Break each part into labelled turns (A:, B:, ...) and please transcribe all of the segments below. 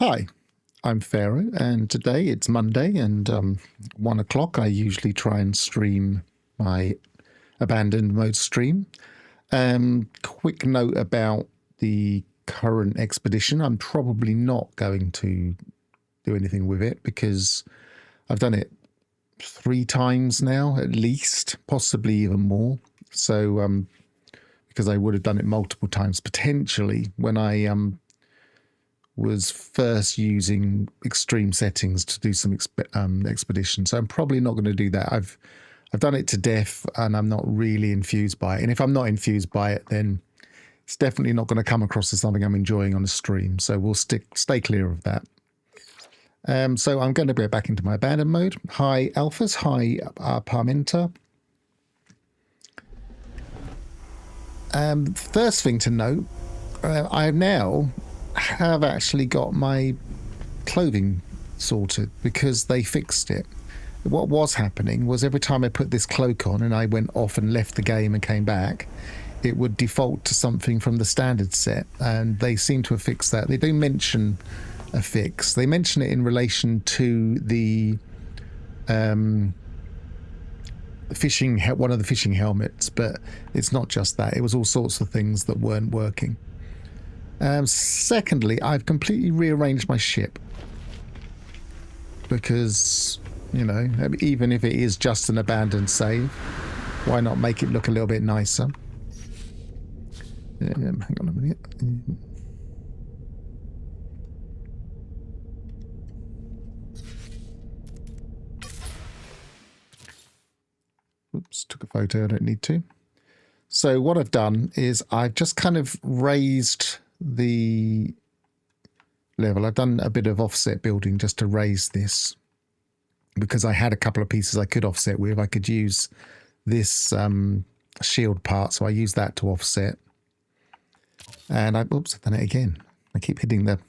A: Hi, I'm Pharaoh, and today it's Monday, and 1 o'clock I usually try and stream my abandoned mode stream. Quick note about the current expedition. I'm probably not going to do anything with it because I've done it 3 times now, at least, possibly even more. So, because I would have done it multiple times potentially when I was first using extreme settings to do some expedition. So I'm probably not going to do that. I've done it to death and I'm not really infused by it. And if I'm not infused by it, then it's definitely not going to come across as something I'm enjoying on a stream. So we'll stay clear of that. So I'm going to go back into my abandoned mode. Hi, Alphas. Hi, Parmenta. First thing to note, I now have actually got my clothing sorted because they fixed it. What was happening was every time I put this cloak on and I went off and left the game and came back, it would default to something from the standard set, and they seem to have fixed that. They do mention a fix. They mention it in relation to the fishing, one of the fishing helmets, but it's not just that. It was all sorts of things that weren't working. Secondly, I've completely rearranged my ship because, you know, even if it is just an abandoned save, why not make it look a little bit nicer? Hang on a minute. Oops, took a photo, I don't need to. So what I've done is I've just kind of raised the level. I've done a bit of offset building just to raise this because I had a couple of pieces I could offset with. I could use this shield part, so I use that to offset. And oops, I've done it again. I keep hitting the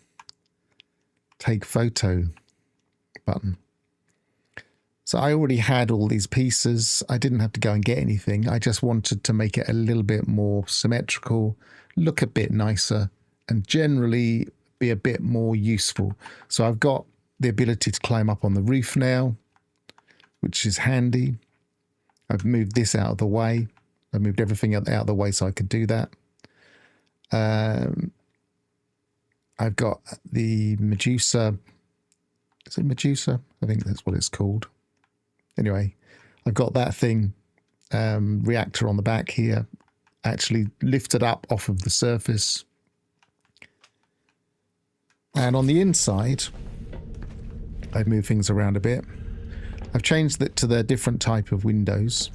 A: take photo button. So I already had all these pieces. I didn't have to go and get anything. I just wanted to make it a little bit more symmetrical, look a bit nicer, and generally be a bit more useful. So I've got the ability to climb up on the roof now, which is handy. I've moved this out of the way. I moved everything out of the way so I could do that. I've got the Medusa. Is it Medusa? I think that's what it's called. Anyway, I've got that thing, reactor on the back here, actually lifted up off of the surface. And on the inside, I've moved things around a bit. I've changed it to the different type of windows.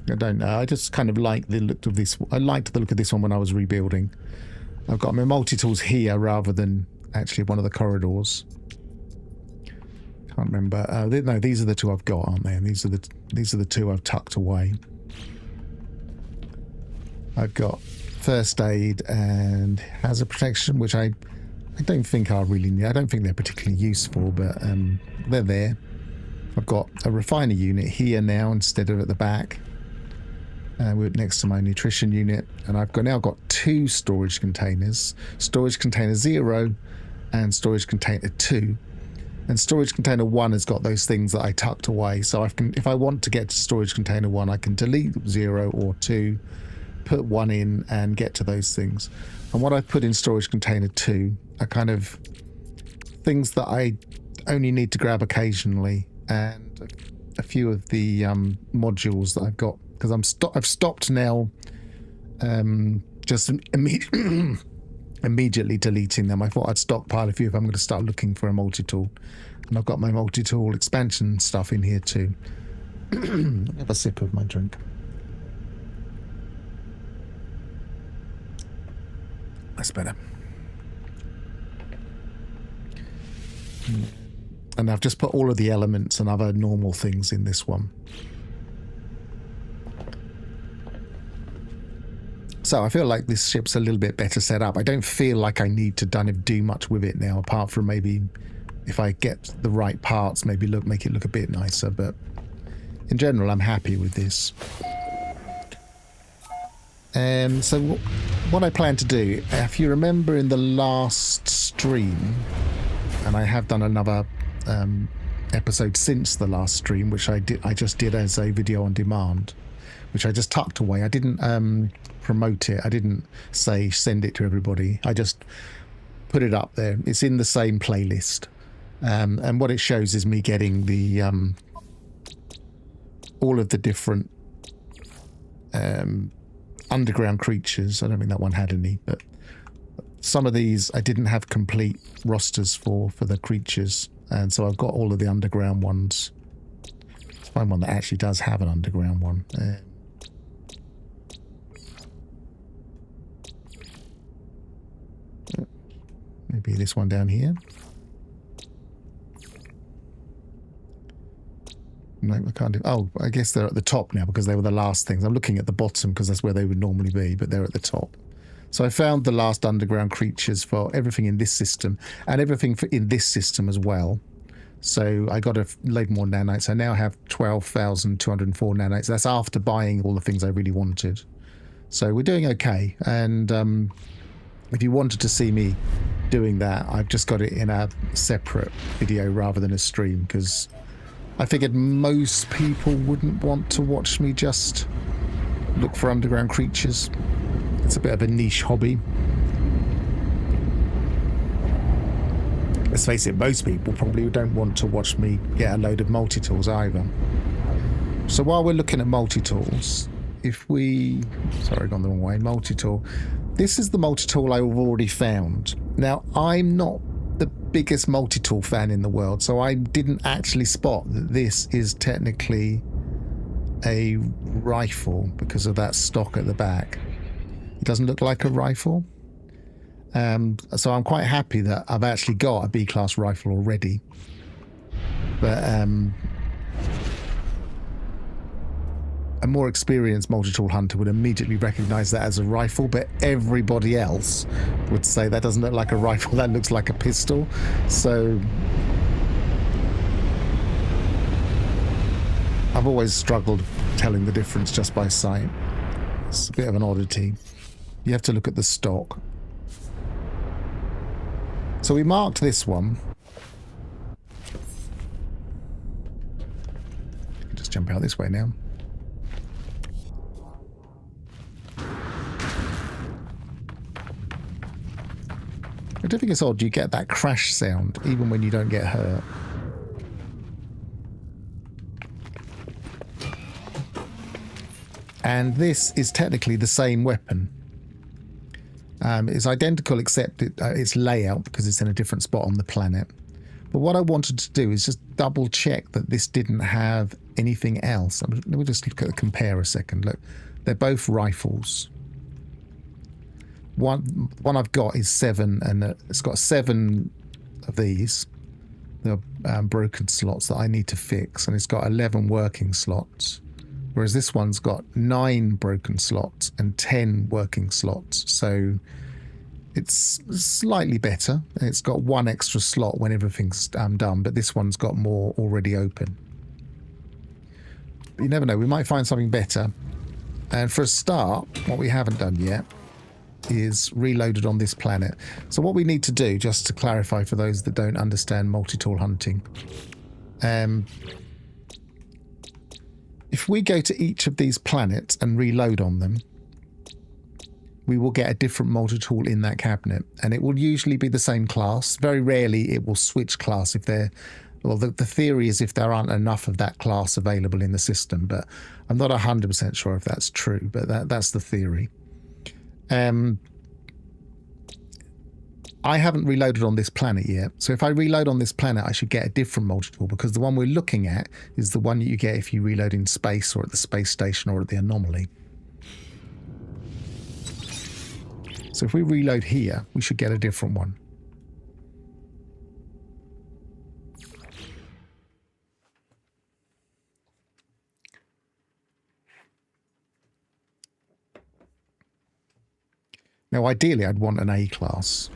A: I don't know, I just kind of like the look of this. I liked the look of this one when I was rebuilding. I've got my multi-tools here rather than actually one of the corridors. Can't remember. No, these are the two I've got, aren't they? And these are the two I've tucked away. I've got first aid and hazard protection, which I don't think are really new. I don't think they're particularly useful, but they're there. I've got a refiner unit here now instead of at the back. We're next to my nutrition unit, and I've now got 2 storage containers: storage container 0 and storage container 2. And storage container 1 has got those things that I tucked away. So I can, if I want to get to storage container 1, I can delete 0 or 2, put 1 in, and get to those things. And what I've put in storage container 2 are kind of things that I only need to grab occasionally, and a few of the modules that I've got, because I've stopped now just immediately deleting them. I thought I'd stockpile a few if I'm going to start looking for a multi-tool. And I've got my multi-tool expansion stuff in here too. Have a sip of my drink. That's better. And I've just put all of the elements and other normal things in this one. So I feel like this ship's a little bit better set up. I don't feel like I need to do much with it now, apart from maybe if I get the right parts, maybe make it look a bit nicer. But in general, I'm happy with this. So what I plan to do, if you remember in the last stream, and I have done another episode since the last stream, which I just did as a video on demand, which I just tucked away. I didn't promote it. I didn't say send it to everybody. I just put it up there. It's in the same playlist, and what it shows is me getting the all of the different underground creatures. I don't think that one had any, but some of these I didn't have complete rosters for the creatures, and so I've got all of the underground ones. Let's find one that actually does have an underground one. Maybe this one down here. No, I can't do. Oh, I guess they're at the top now because they were the last things. I'm looking at the bottom because that's where they would normally be, but they're at the top. So I found the last underground creatures for everything in this system and everything in this system as well. So I got a load more nanites. I now have 12,204 nanites. That's after buying all the things I really wanted. So we're doing okay. And if you wanted to see me doing that, I've just got it in a separate video rather than a stream, because I figured most people wouldn't want to watch me just look for underground creatures. It's a bit of a niche hobby. Let's face it, most people probably don't want to watch me get a load of multi-tools either. So while we're looking at multi-tools, if we... Sorry, I've gone the wrong way. Multi-tool. This is the multi-tool I've already found. Now, I'm not the biggest multi-tool fan in the world, so I didn't actually spot that this is technically a rifle because of that stock at the back. It doesn't look like a rifle. So I'm quite happy that I've actually got a B-class rifle already. But a more experienced multi-tool hunter would immediately recognize that as a rifle, but everybody else would say that doesn't look like a rifle, that looks like a pistol. So I've always struggled telling the difference just by sight. It's a bit of an oddity. You have to look at the stock. So we marked this one. Just jump out this way now. I do think it's odd you get that crash sound even when you don't get hurt. And this is technically the same weapon. It's identical except its layout because it's in a different spot on the planet. But what I wanted to do is just double check that this didn't have anything else. Let me just look at the compare a second. Look, they're both rifles. One I've got is 7, and it's got 7 of these. They're broken slots that I need to fix, and it's got 11 working slots. Whereas this one's got 9 broken slots and 10 working slots. So it's slightly better. It's got 1 extra slot when everything's done, but this one's got more already open. But you never know, we might find something better. And for a start, what we haven't done yet is reloaded on this planet. So what we need to do, just to clarify for those that don't understand multi-tool hunting, if we go to each of these planets and reload on them, we will get a different multi-tool in that cabinet, and it will usually be the same class. Very rarely it will switch class if they're... Well, the theory is if there aren't enough of that class available in the system, but I'm not 100% sure if that's true, but that's the theory. I haven't reloaded on this planet yet, so if I reload on this planet I should get a different multi-tool, because the one we're looking at is the one that you get if you reload in space or at the space station or at the anomaly. So if we reload here, we should get a different one. Now ideally I'd want an A class,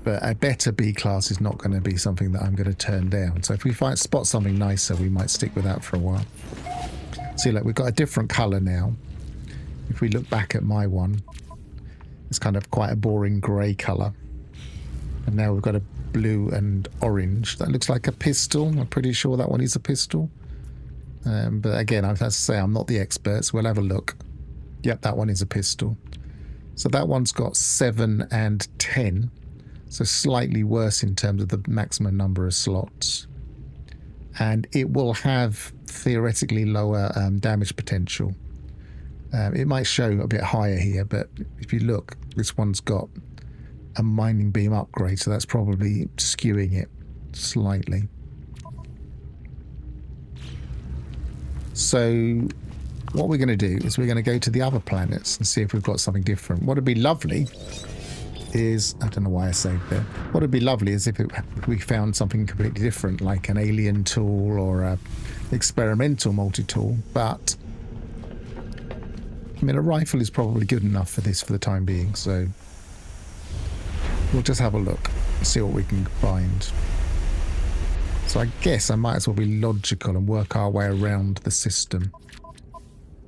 A: but a better B class is not going to be something that I'm going to turn down. So if we spot something nicer, we might stick with that for a while. See, look, we've got a different colour now. If we look back at my one, it's kind of quite a boring grey colour. And now we've got a blue and orange. That looks like a pistol. I'm pretty sure that one is a pistol. But again, as I say, I'm not the expert, so we'll have a look. Yep, that one is a pistol. So that one's got 7 and 10. So slightly worse in terms of the maximum number of slots. And it will have theoretically lower damage potential. It might show a bit higher here, but if you look, this one's got a mining beam upgrade, so that's probably skewing it slightly. So what we're going to do is we're going to go to the other planets and see if we've got something different. What would be lovely is, I don't know why I saved there. What would be lovely is if we found something completely different, like an alien tool or a experimental multi-tool. But I mean, a rifle is probably good enough for this for the time being. So we'll just have a look and see what we can find. So I guess I might as well be logical and work our way around the system.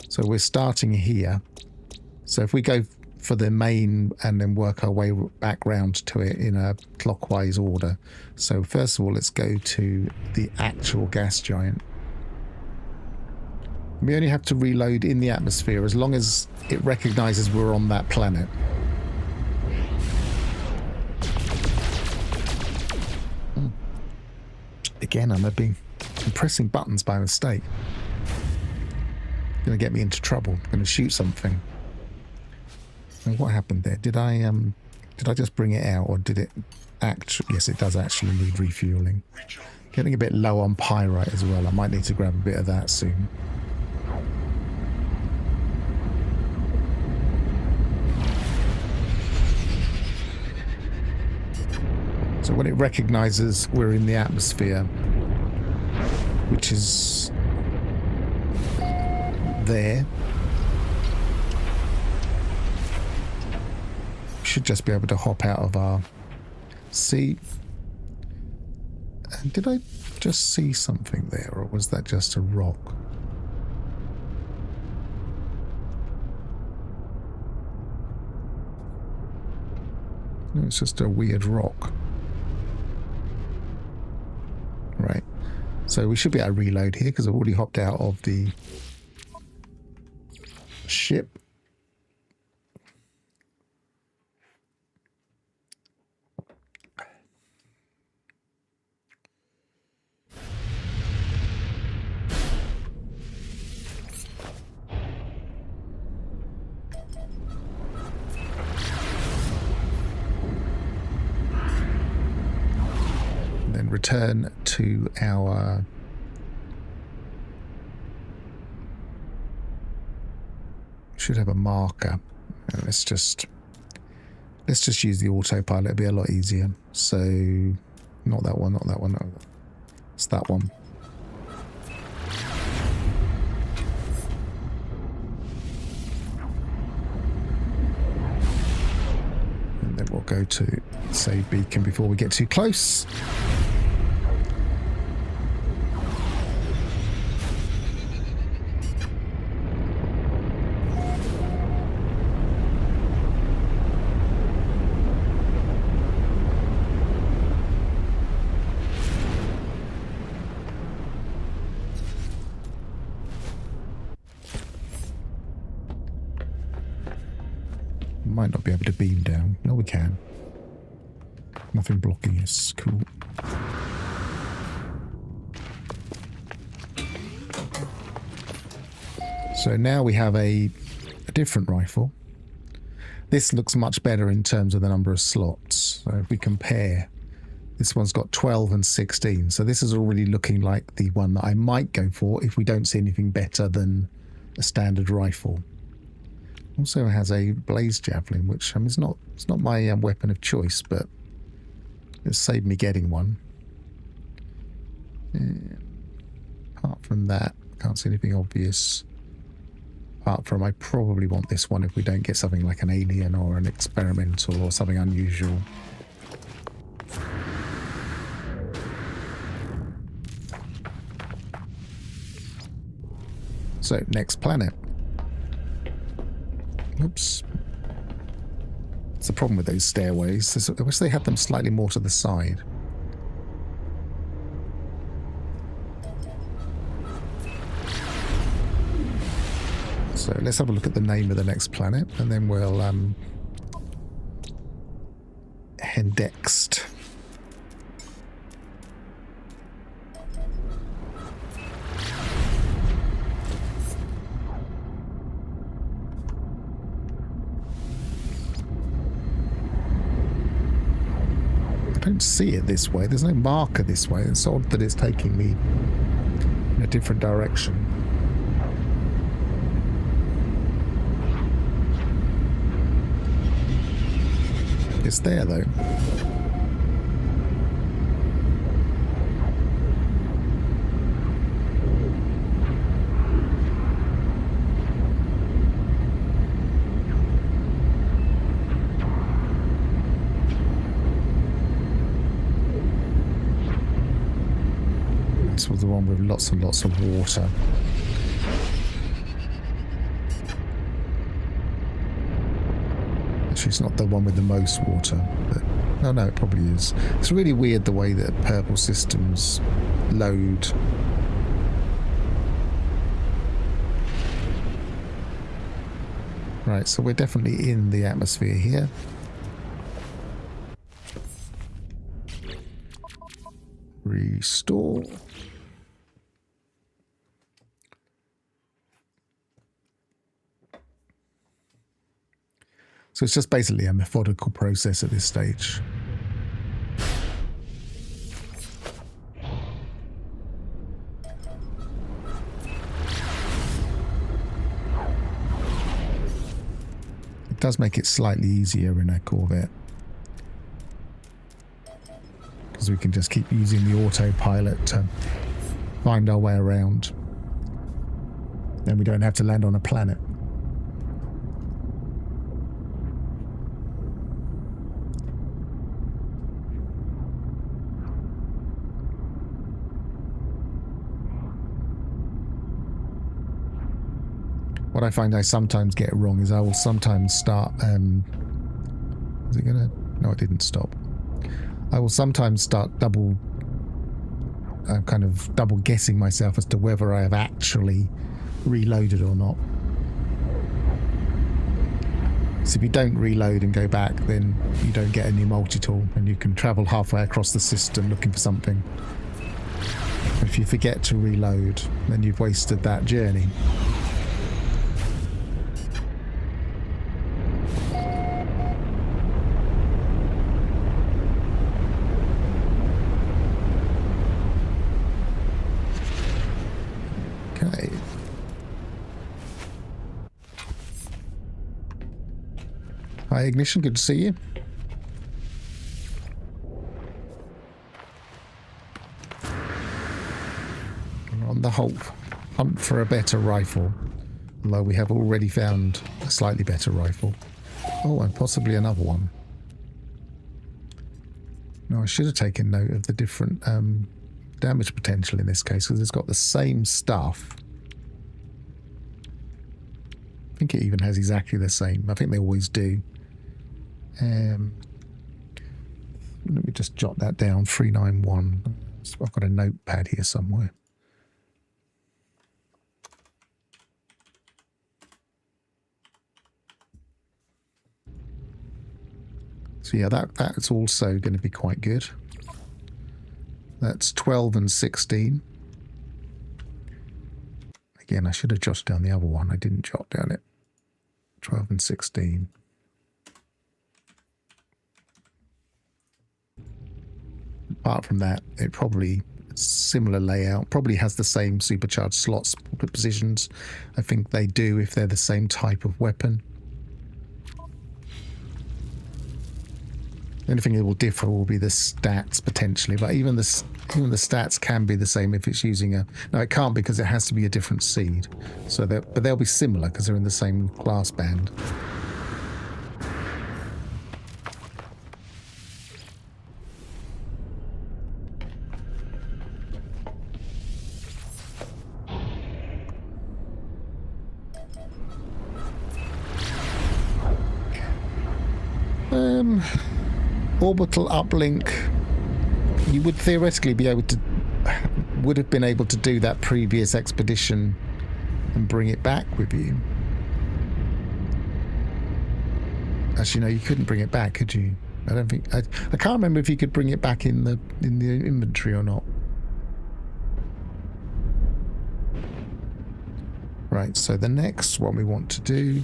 A: So we're starting here. So if we go for the main and then work our way back round to it in a clockwise order. So first of all, let's go to the actual gas giant. We only have to reload in the atmosphere as long as it recognizes we're on that planet. Again, I'm pressing buttons by mistake. Going to get me into trouble. I'm going to shoot something. And what happened there? Did I just bring it out, or did it actually? Yes, it does actually need refueling. Getting a bit low on pyrite as well. I might need to grab a bit of that soon. So when it recognizes we're in the atmosphere, which is there, we should just be able to hop out of our seat. And did I just see something there, or was that just a rock? No, it's just a weird rock. Right, so we should be able to reload here because I've already hopped out of the ship. Then return to our should have a marker. Let's just use the autopilot. It'll be a lot easier. So not that one, not that one. No. It's that one. And then we'll go to save beacon before we get too close. Might not be able to beam down. No, we can. Nothing blocking us. Cool. So now we have a different rifle. This looks much better in terms of the number of slots. So if we compare, this one's got 12 and 16. So this is already looking like the one that I might go for if we don't see anything better than a standard rifle. Also has a blaze javelin, which I mean, it's not my weapon of choice, but it saved me getting one. And apart from that, can't see anything obvious. Apart from I probably want this one if we don't get something like an alien or an experimental or something unusual. So, next planet. Oops. It's the problem with those stairways. I wish they had them slightly more to the side. So let's have a look at the name of the next planet, and then we'll head next. I don't see it this way. There's no marker this way. It's odd that it's taking me in a different direction. It's there though. This was the one with lots and lots of water. Actually, it's not the one with the most water, but no, it probably is. It's really weird the way that purple systems load. Right, so we're definitely in the atmosphere here. Restore. So it's just basically a methodical process at this stage. It does make it slightly easier in a Corvette, because we can just keep using the autopilot to find our way around. Then we don't have to land on a planet. What I find I sometimes get wrong is I will sometimes start... is it gonna... No, it didn't stop. I will sometimes start double guessing myself as to whether I have actually reloaded or not. So if you don't reload and go back, then you don't get a new multi-tool, and you can travel halfway across the system looking for something. If you forget to reload, then you've wasted that journey. Hi Ignition, good to see you. We're on the hunt for a better rifle, although we have already found a slightly better rifle. Oh, and possibly another one. No, I should have taken note of the different damage potential in this case, because it's got the same stuff. I think it even has exactly the same. I think they always do. Let me just jot that down, 391. So I've got a notepad here somewhere. So yeah, that's also going to be quite good. That's 12 and 16. Again, I should have jotted down the other one. I didn't jot down it. 12 and 16. Apart from that, it probably, similar layout, probably has the same supercharged slots positions. I think they do if they're the same type of weapon. The only thing that will differ will be the stats potentially, but even the stats can be the same if it's using a... No, it can't, because it has to be a different seed. So but they'll be similar because they're in the same class band. Orbital uplink, you would theoretically be able to, would have been able to do that previous expedition and bring it back with you. Actually, no, you couldn't bring it back, could you? I don't think... I can't remember if you could bring it back in the inventory or not. Right, so the next one we want to do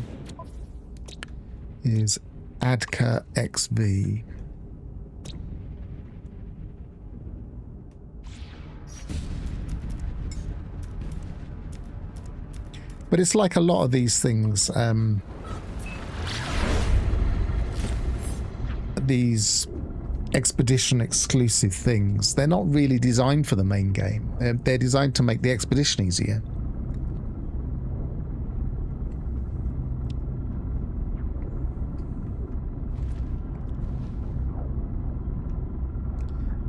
A: is ADCA XV. But it's like a lot of these things, these expedition exclusive things, they're not really designed for the main game. They're designed to make the expedition easier.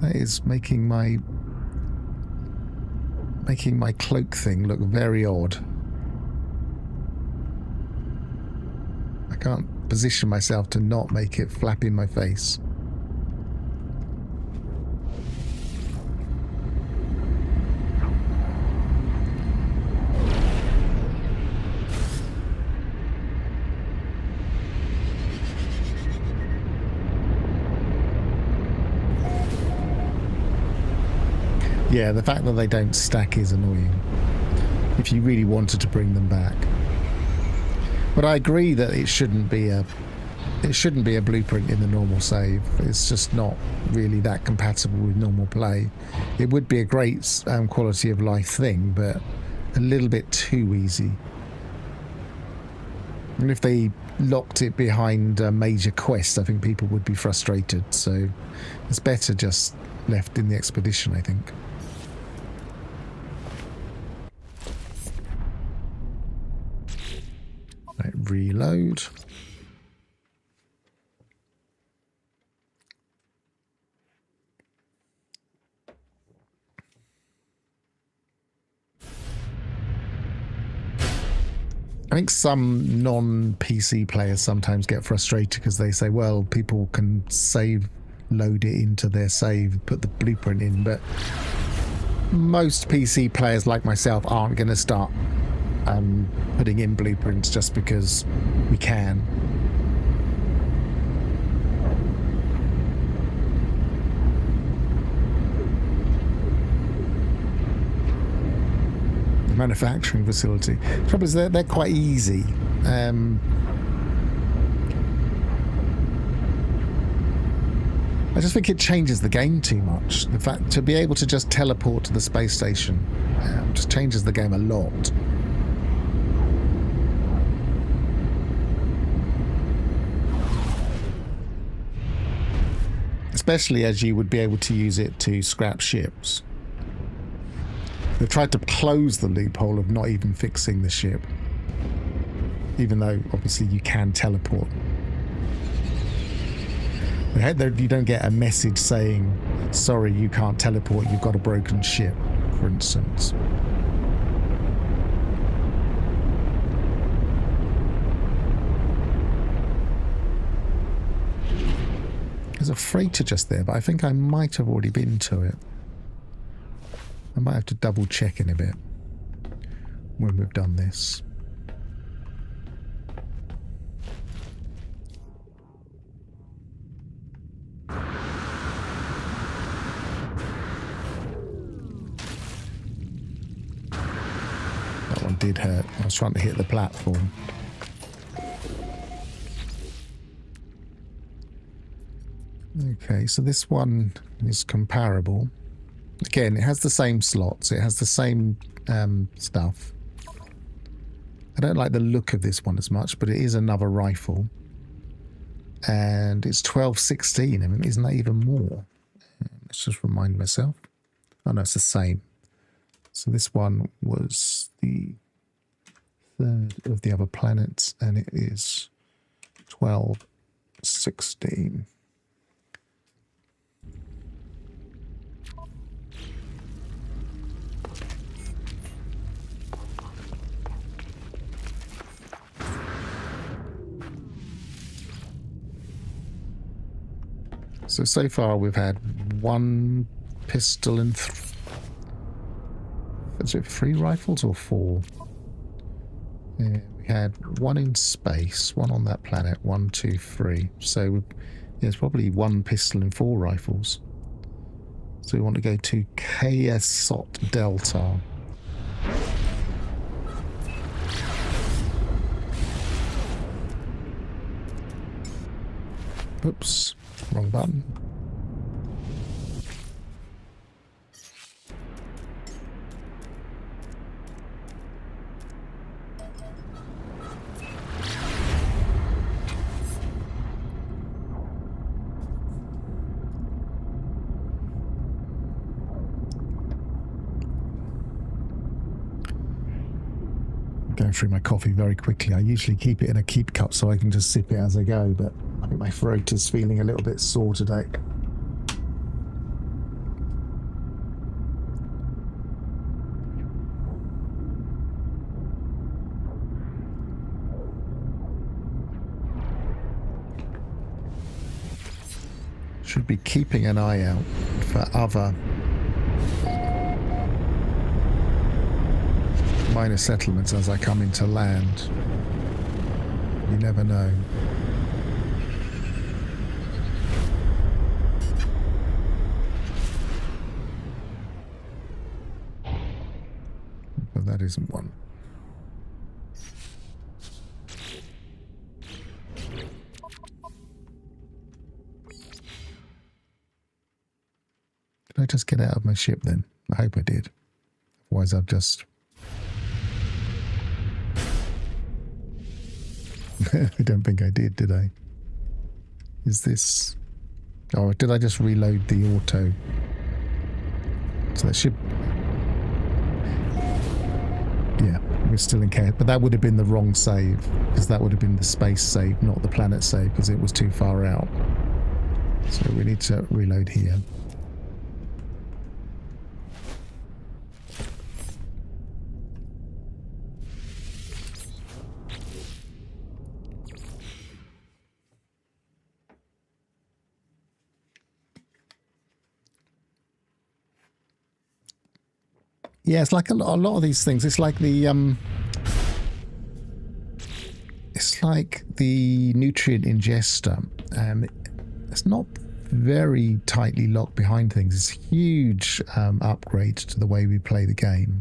A: That is making my cloak thing look very odd. I can't position myself to not make it flap in my face. Yeah, the fact that they don't stack is annoying if you really wanted to bring them back. But I agree that it shouldn't be a blueprint in the normal save. It's just not really that compatible with normal play. It would be a great quality of life thing, but a little bit too easy. And if they locked it behind a major quest, I think people would be frustrated. So it's better just left in the expedition, I think. Right, reload. I think some non-PC players sometimes get frustrated because they say, well, people can load it into their save, put the blueprint in, but most PC players like myself aren't going to start putting in blueprints just because we can. The manufacturing facility. The trouble is they're quite easy. I just think it changes the game too much. The fact to be able to just teleport to the space station just changes the game a lot. Especially as you would be able to use it to scrap ships. They've tried to close the loophole of not even fixing the ship. Even though, obviously, you can teleport. You don't get a message saying, sorry, you can't teleport, you've got a broken ship, for instance. There's a freighter just there, but I think I might have already been to it. I might have to double check in a bit when we've done this. That one did hurt. I was trying to hit the platform. Okay, so this one is comparable. Again, it has the same slots. It has the same stuff. I don't like the look of this one as much, but it is another rifle. And it's 1216. I mean, isn't that even more? Let's just remind myself. Oh, no, it's the same. So this one was the third of the other planets, and it is 1216. So far we've had one pistol and is it 3 rifles or 4? Yeah, We had one in space, one on that planet, 1, 2, 3. So there's probably 1 pistol and 4 rifles. So we want to go to KSOT Delta. Oops, wrong button. Going through my coffee very quickly. I usually keep it in a keep cup so I can just sip it as I go, but I think my throat is feeling a little bit sore today. Should be keeping an eye out for other minor settlements as I come into land. You never know. But that isn't one. Did I just get out of my ship then? I hope I did. Otherwise I've just... I don't think I did I? Is this... Oh, did I just reload the auto? So that should... Yeah, we're still in chaos. But that would have been the wrong save, because that would have been the space save, not the planet save, because it was too far out. So we need to reload here. Yeah, it's like a lot of these things. It's like the nutrient ingester. It's not very tightly locked behind things. It's a huge upgrade to the way we play the game.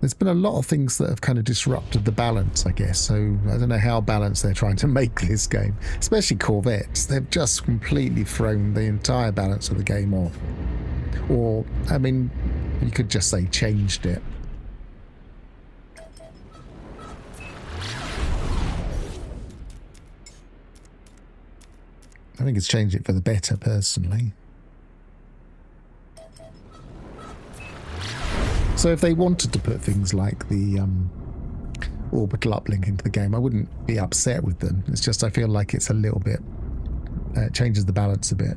A: There's been a lot of things that have kind of disrupted the balance, I guess. So I don't know how balanced they're trying to make this game, especially corvettes. They've just completely thrown the entire balance of the game off. Or, I mean, you could just say changed it. I think it's changed it for the better, personally. So if they wanted to put things like the orbital uplink into the game, I wouldn't be upset with them. It's just I feel like it's a little bit... it changes the balance a bit.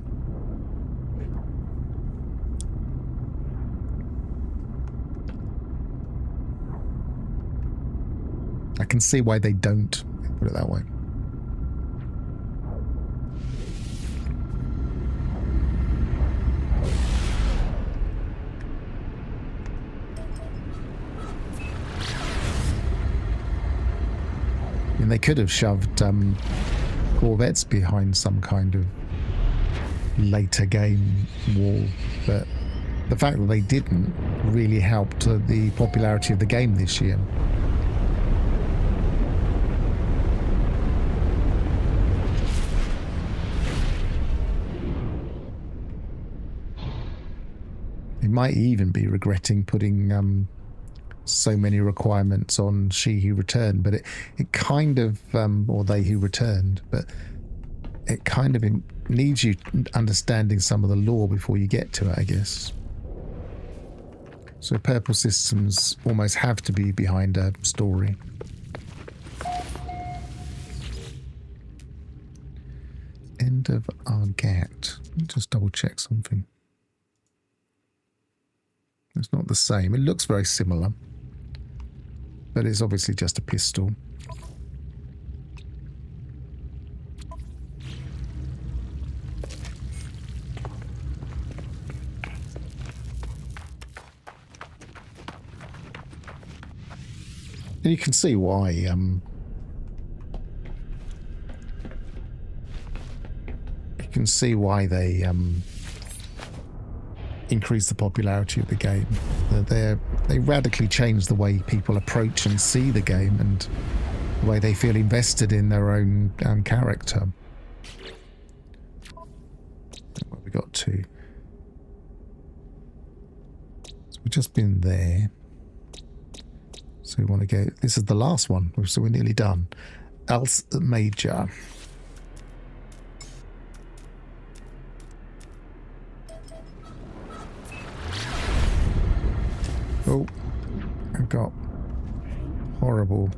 A: I can see why they don't, put it that way. I mean, they could have shoved corvettes behind some kind of later game wall, but the fact that they didn't really helped the popularity of the game this year. They might even be regretting putting so many requirements on She Who Returned, but it kind of, or They Who Returned, but it kind of needs you understanding some of the lore before you get to it, I guess. So purple systems almost have to be behind a story. End of Argat. Let me just double check something. It's not the same. It looks very similar, but it's obviously just a pistol. And you can see why. You can see why they increase the popularity of the game. They radically change the way people approach and see the game, and the way they feel invested in their own character. Where we got to? So we've just been there. So we want to go. This is the last one, so we're nearly done. Else Major. Oh, I've got horrible.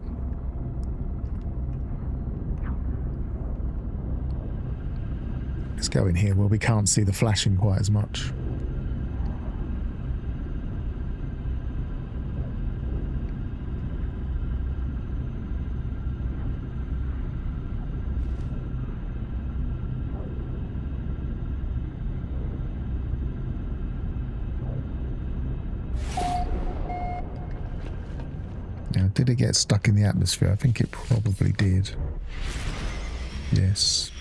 A: Let's go in here where we can't see the flashing quite as much. Now, did it get stuck in the atmosphere? I think it probably did. Yes.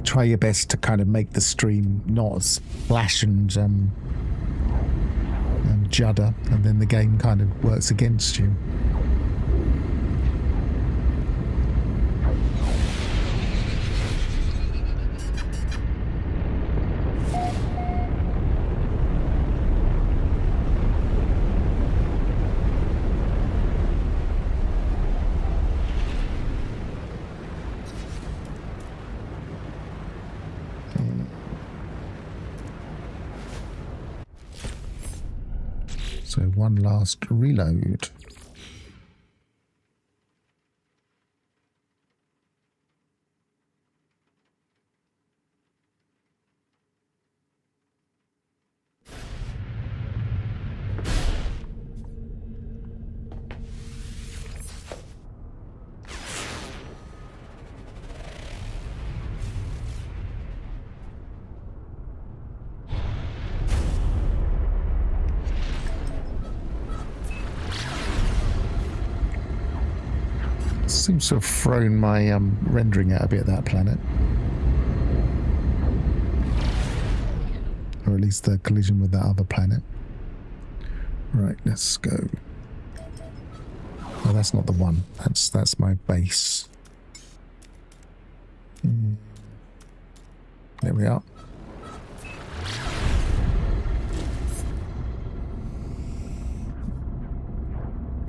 A: Try your best to kind of make the stream not as flash and judder, and then the game kind of works against you. So one last reload. Seems to have thrown my rendering out a bit of that planet. Or at least the collision with that other planet. Right, let's go. Oh, that's not the one. That's my base. There we are.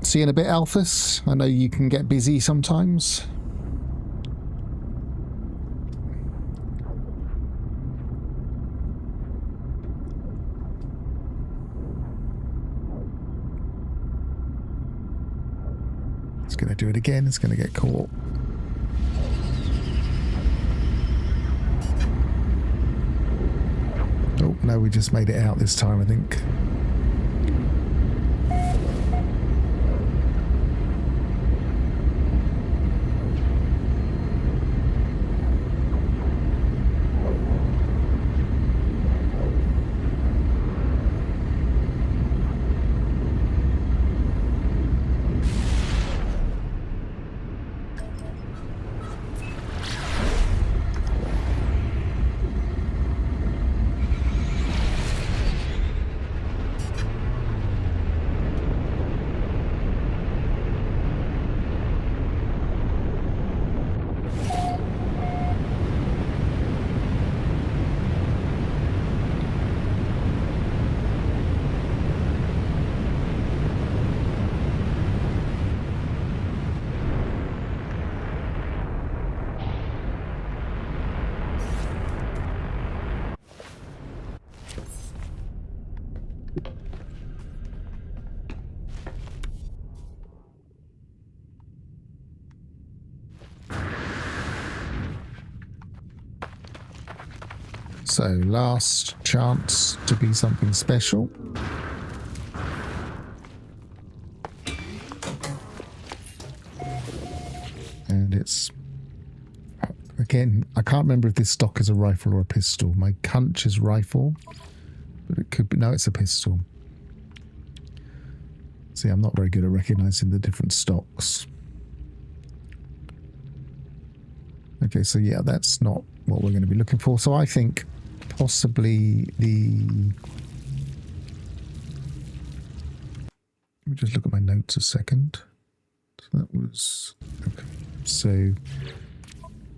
A: See you in a bit, Alphys. I know you can get busy sometimes. It's going to do it again. It's going to get caught. Oh, no, we just made it out this time, I think. So last chance to be something special. And it's, again, I can't remember if this stock is a rifle or a pistol. My hunch is rifle, but it could be, no, it's a pistol. See, I'm not very good at recognizing the different stocks. Okay, so yeah, that's not what we're going to be looking for. So I think possibly the... Let me just look at my notes a second. So that was... Okay. So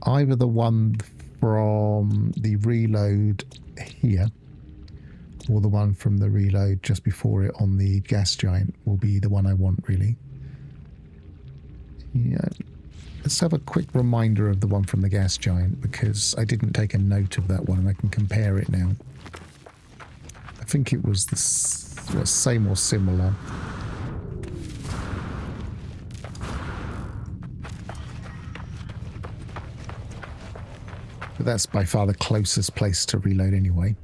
A: either the one from the reload here or the one from the reload just before it on the gas giant will be the one I want, really. Yeah. Let's have a quick reminder of the one from the gas giant, because I didn't take a note of that one and I can compare it now. I think it was the same or similar. But that's by far the closest place to reload anyway.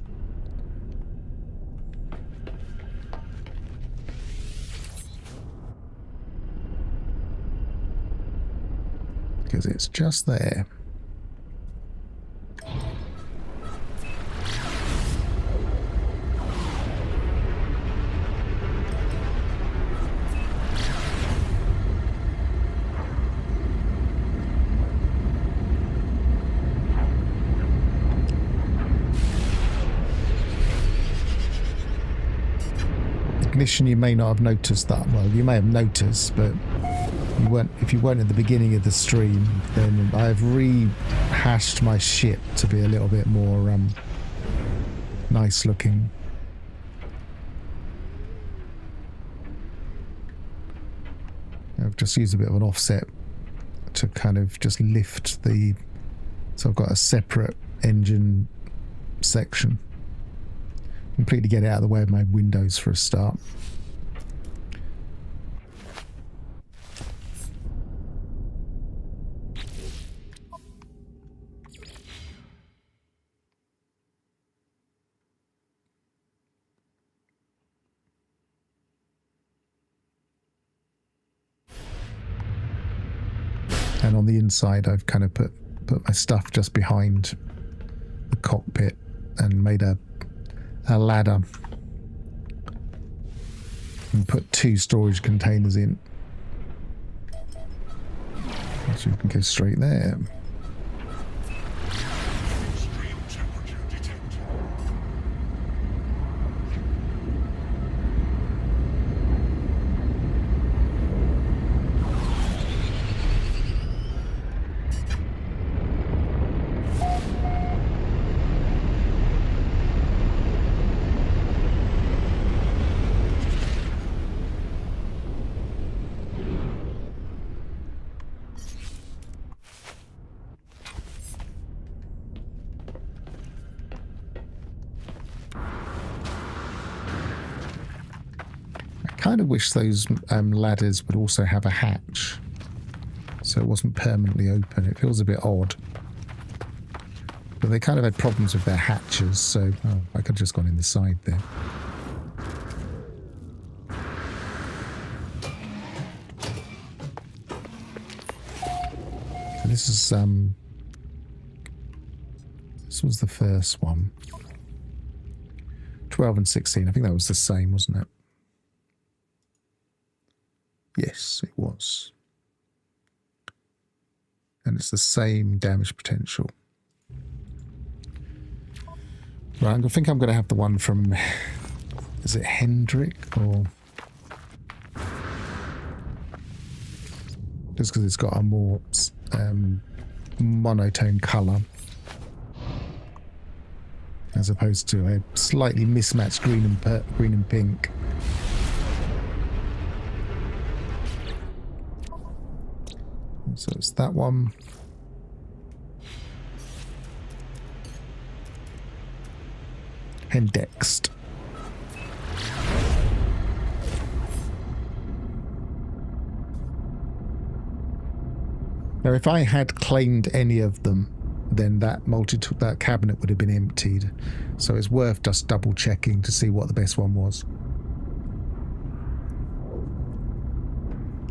A: Because it's just there. Ignition, you may not have noticed that. Well, you may have noticed, but you weren't. If you weren't at the beginning of the stream, then I've rehashed my ship to be a little bit more nice looking. I've just used a bit of an offset to kind of just lift the... So I've got a separate engine section. Completely get it out of the way of my windows for a start. And on the inside, I've kind of put my stuff just behind the cockpit and made a ladder and put 2 storage containers in. So you can go straight there. I kind of wish those ladders would also have a hatch, so it wasn't permanently open. It feels a bit odd. But they kind of had problems with their hatches, so I could have just gone in the side there. So this is this was the first one. 12 and 16. I think that was the same, wasn't it? Yes, it was. And it's the same damage potential. Right, I think I'm going to have the one from... Is it Hendrick or... Just because it's got a more monotone colour. As opposed to a slightly mismatched green and pink. So it's that one. Indexed. Now, if I had claimed any of them then that cabinet would have been emptied. So it's worth just double checking to see what the best one was.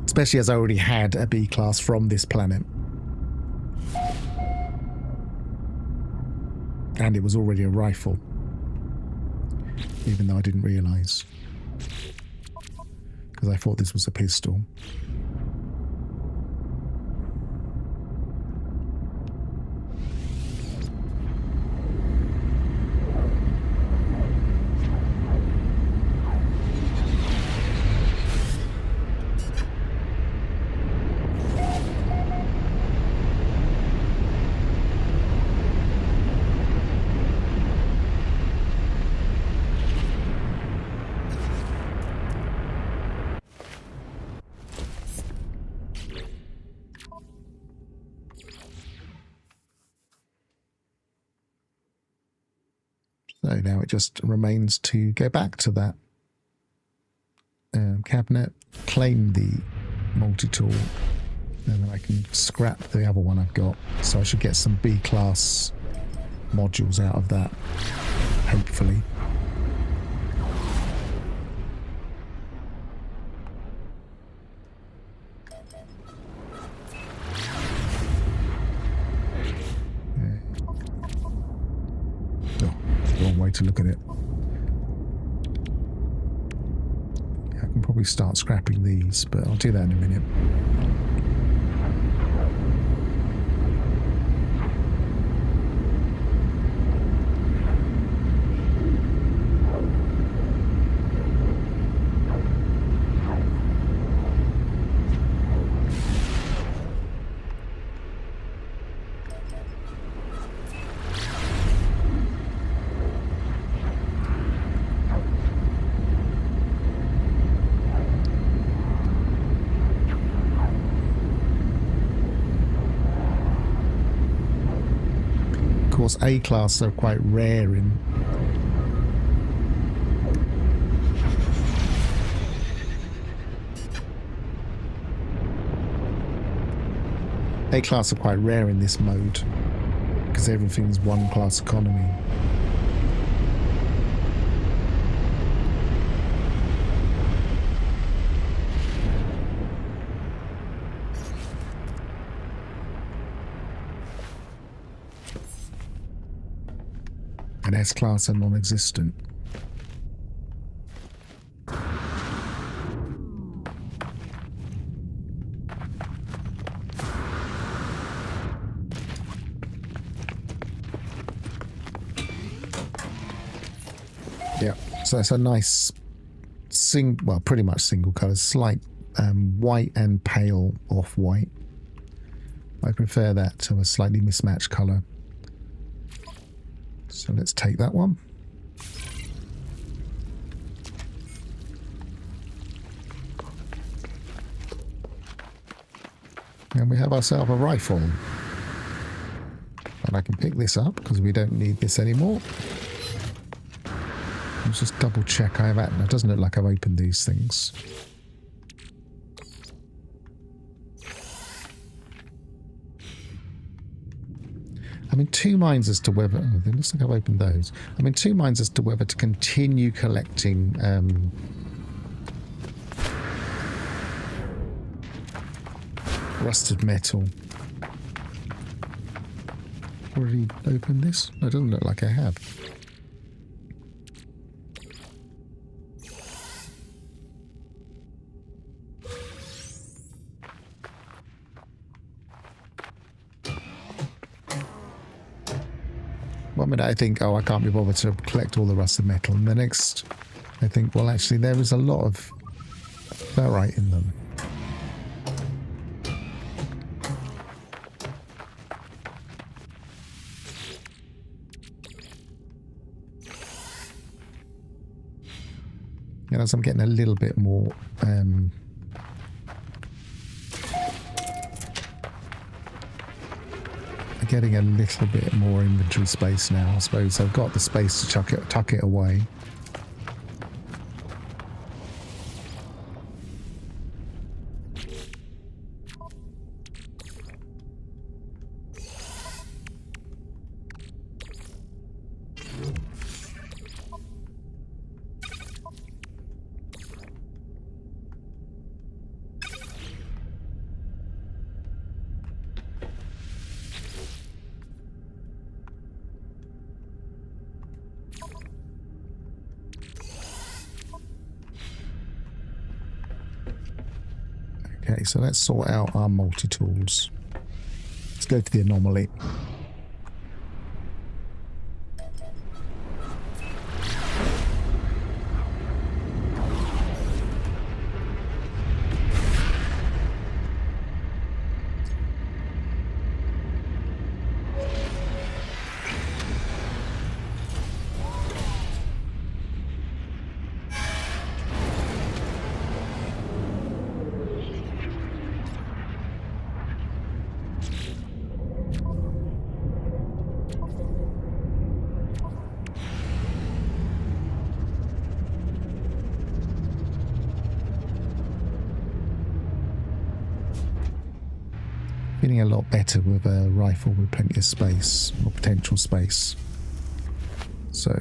A: Especially as I already had a B class from this planet. And it was already a rifle. Even though I didn't realise. Because I thought this was a pistol. So now it just remains to go back to that cabinet, claim the multi-tool, and then I can scrap the other one I've got. So I should get some B-class modules out of that, hopefully. Wrong way to look at it. I can probably start scrapping these, but I'll do that in a minute. Of course, A-class are quite rare in A-class are quite rare in this mode because everything's one-class economy. And S-class are non-existent. Yeah, so it's a nice, well, pretty much single colour, slight white and pale off-white. I prefer that to a slightly mismatched colour. So let's take that one. And we have ourselves a rifle. And I can pick this up because we don't need this anymore. Let's just double check I have that. It doesn't look like I've opened these things. I'm in two minds as to whether... Oh, it looks like I've opened those. I'm in two minds as to whether to continue collecting... rusted metal. Already opened this? No, it doesn't look like I have. One minute I think, oh, I can't be bothered to collect all the rusted metal. And the next, I think, well, actually, there is a lot of ferrite in them. And as I'm getting a little bit more... getting a little bit more inventory space now, I suppose. I've got the space to tuck it away. Okay, so let's sort out our multi-tools. Let's go to the anomaly. Feeling a lot better with a rifle with plenty of space, or potential space. So,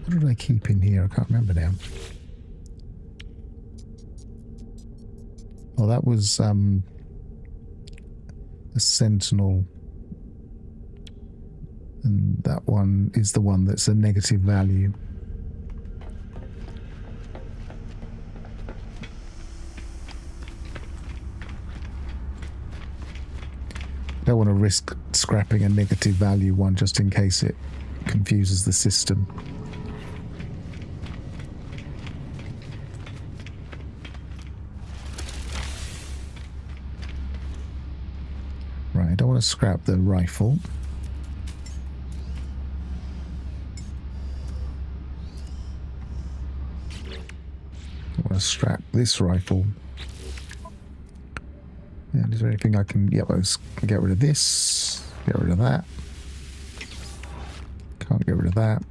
A: what did I keep in here? I can't remember now. Oh, that was a sentinel. And that one is the one that's a negative value. Don't want to risk scrapping a negative value one just in case it confuses the system. Right, I don't want to scrap the rifle. I want to scrap this rifle. And is there anything I can... Yep, let's get rid of this. Get rid of that. Can't get rid of that.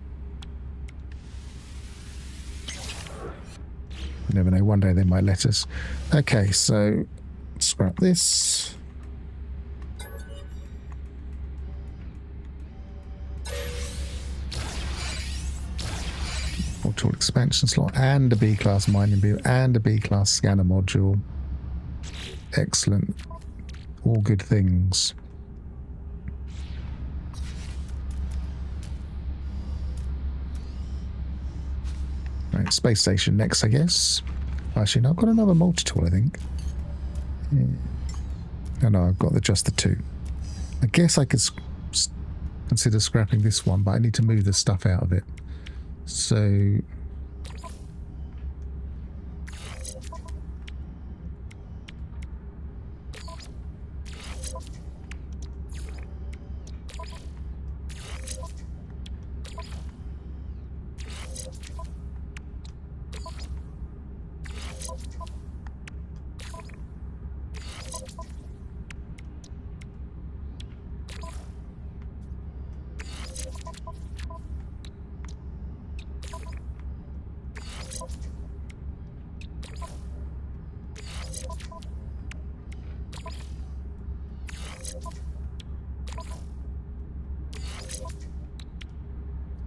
A: You never know, one day they might let us. Okay, so scrap this. Tool expansion slot and a B-class mining beam and a B-class scanner module. Excellent. All good things. Right, space station next, I guess. Actually, no, I've got another multi-tool, I think. Yeah. Oh, no, I've got just the two. I guess I could consider scrapping this one, but I need to move the stuff out of it. So...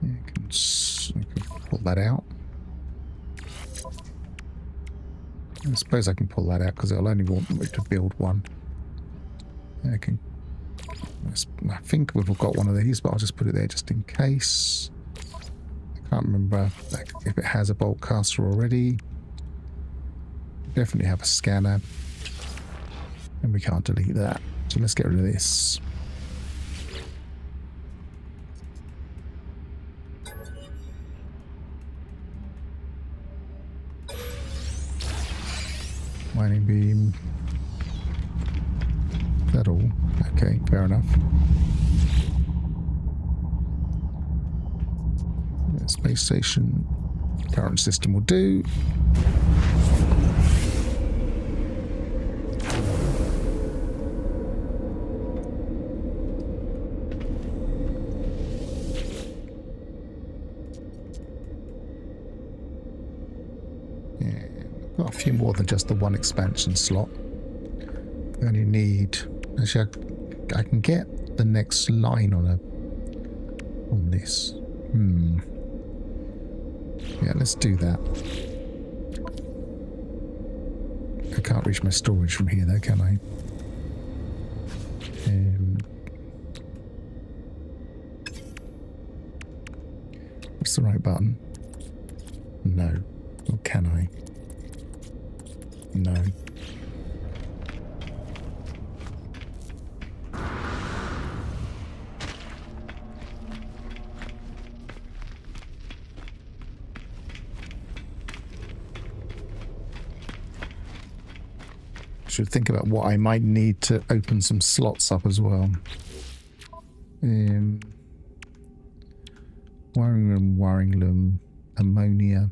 A: I can pull that out. I suppose I can pull that out because it'll only want me to build one. I think we've got one of these, but I'll just put it there just in case. I can't remember if it has a bolt caster already. Definitely have a scanner. And we can't delete that. So let's get rid of this. Mining beam. Is that all? Okay, fair enough. Space station. Current system will do. Got a few more than just the one expansion slot. We only need... Actually, I can get the next line on this. Yeah, let's do that. I can't reach my storage from here though, can I? What's the right button? No. Or can I? No. Should think about what I might need to open some slots up as well. Wiring room, ammonia.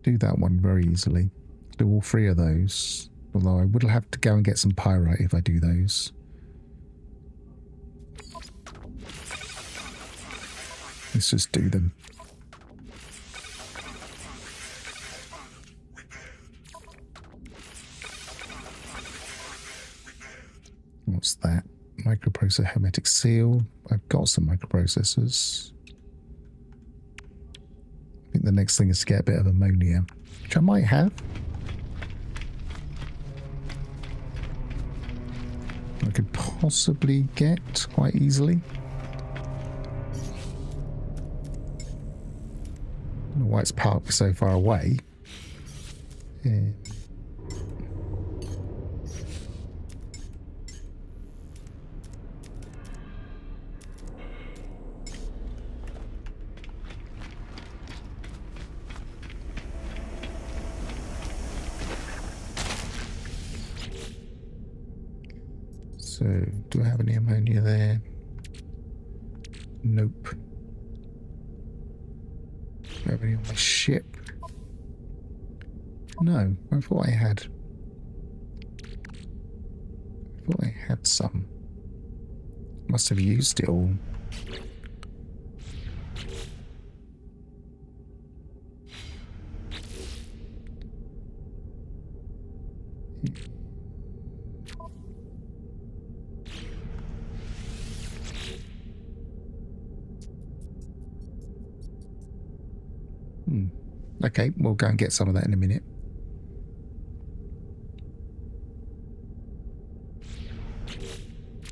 A: Do that one very easily. Do all three of those. Although I would have to go and get some pyrite if I do those. Let's just do them. What's that? Microprocessor hermetic seal. I've got some microprocessors. I think the next thing is to get a bit of ammonia, which I might have. I could possibly get quite easily. I don't know why it's parked so far away. Yeah. So, do I have any ammonia there? Nope. Do I have any on my ship? No, I thought I had. I thought I had some. Must have used it all. Okay, we'll go and get some of that in a minute.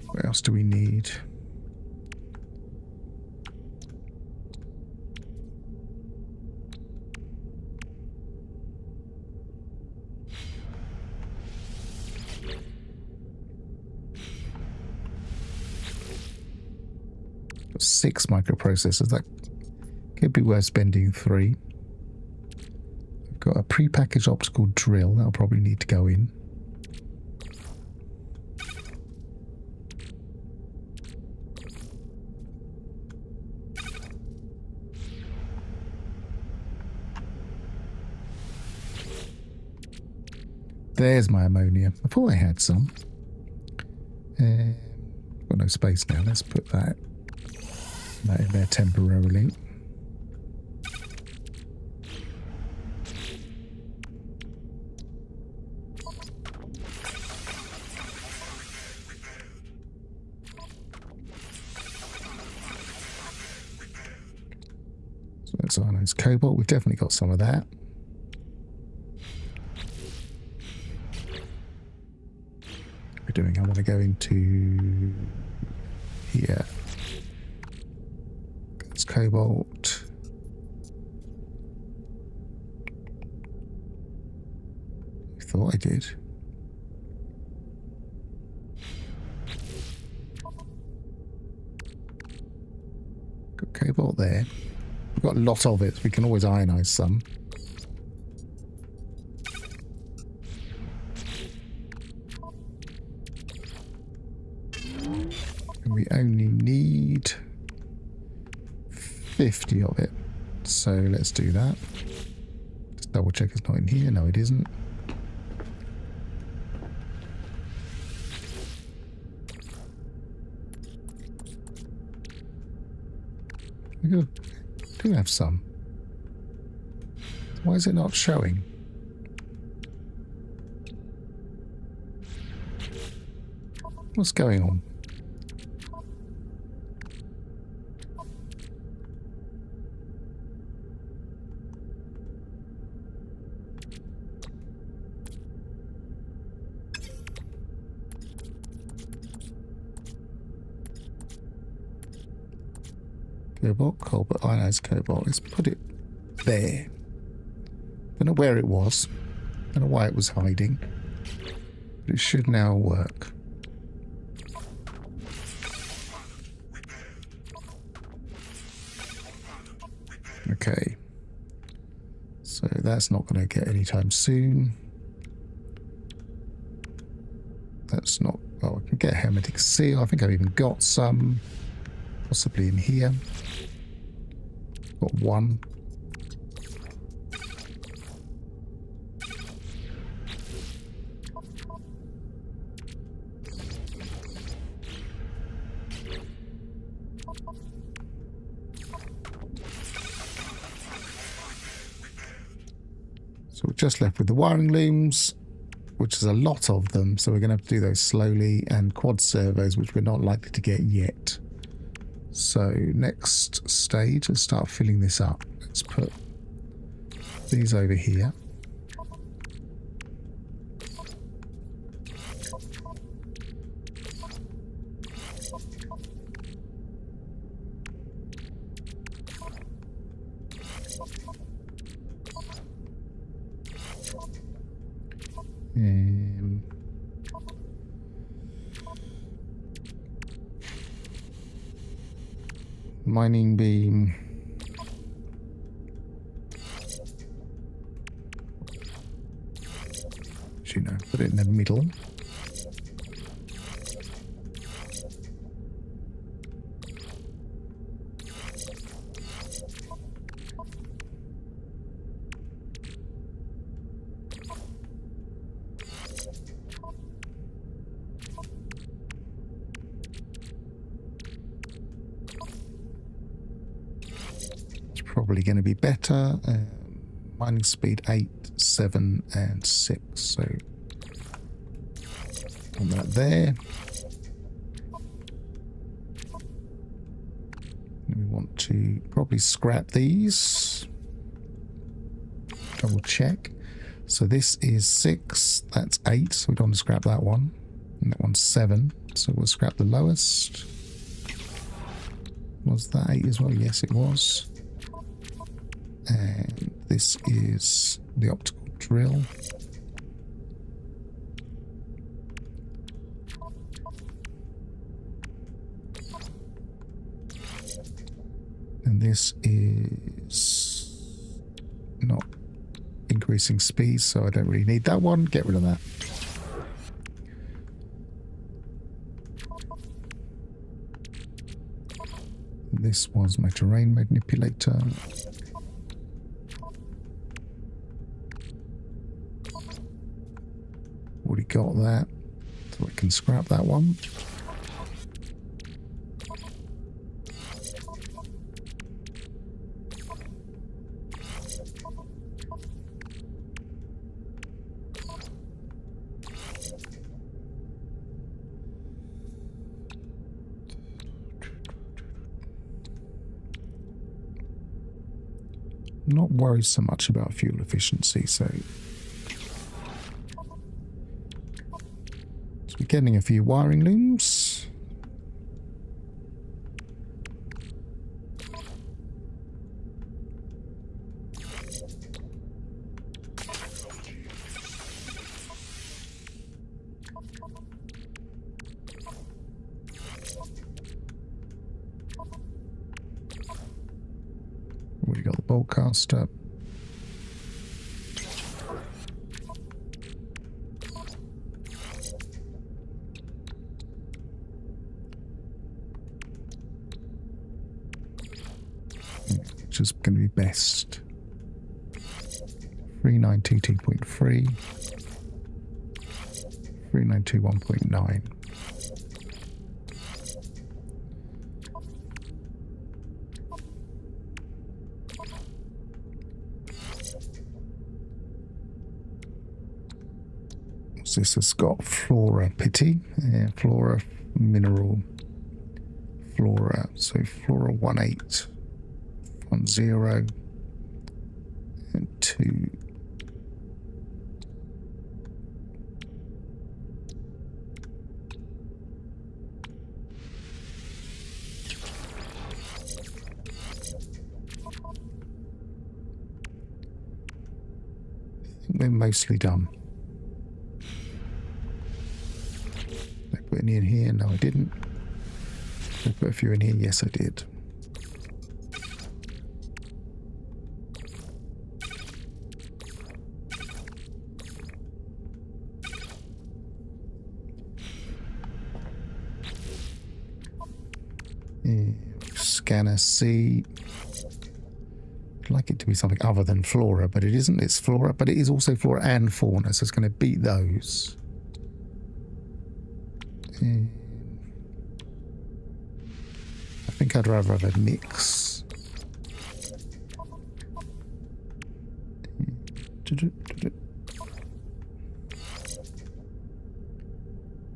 A: What else do we need? Got 6 microprocessors. That could be worth spending 3. Got a pre-packaged optical drill. That'll probably need to go in. There's my ammonia. I thought I had some. Got no space now. Let's put that in there temporarily. So I know it's cobalt. We've definitely got some of that. What we're doing, I want to go into here. It's cobalt. I thought I did. Got cobalt there. We've got a lot of it. We can always ionize some. And we only need 50 of it. So let's do that. Just double check it's not in here. No, it isn't. We do have some. Why is it not showing? What's going on? cobalt, ionized cobalt. Let's put it there. Don't know where it was. Don't know why it was hiding. But it should now work. Okay. So that's not going to get anytime soon. That's not... Oh, I can get a hermetic seal. I think I've even got some. Possibly in here. Got one. So we're just left with the wiring looms, which is a lot of them. So we're going to have to do those slowly, and quad servos, which we're not likely to get yet. So next stage, let's start filling this up. Let's put these over here. Mining beam. You know, put it in the middle. Probably going to be better. Mining speed 8, 7, and 6. So on that there. We want to probably scrap these. Double check. So this is 6. That's 8. So we don't want to scrap that one. And that one's 7. So we'll scrap the lowest. Was that 8 as well? Yes, it was. And this is the optical drill. And this is not increasing speed, so I don't really need that one. Get rid of that. This was my terrain manipulator. Already got that, so we can scrap that one. Not worried so much about fuel efficiency, so we're getting a few wiring looms. Already got the bolt caster. Which is going to be best. 3922.3. 3921.9. This has got flora pity, flora mineral, flora, so flora 1810 and 2. we're mostly done. Did I put any in here? No, I didn't. Did I put a few in here? Yes, I did. Scanner C. I'd like it to be something other than flora, but it isn't. It's flora, but it is also flora and fauna, so it's going to beat those. I think I'd rather have a mix.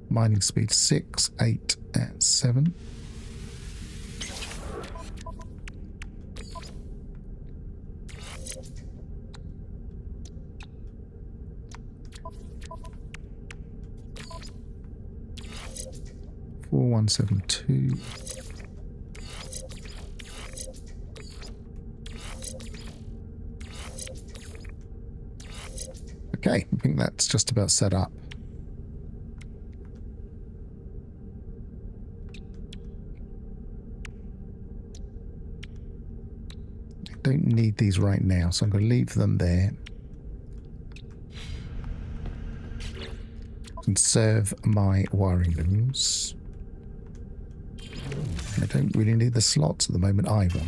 A: Mining speed 6, 8, and 7. Four, 1, 7, 2. Okay, I think that's just about set up. I don't need these right now, so I'm going to leave them there. Conserve my wiring looms. I don't really need the slots at the moment either.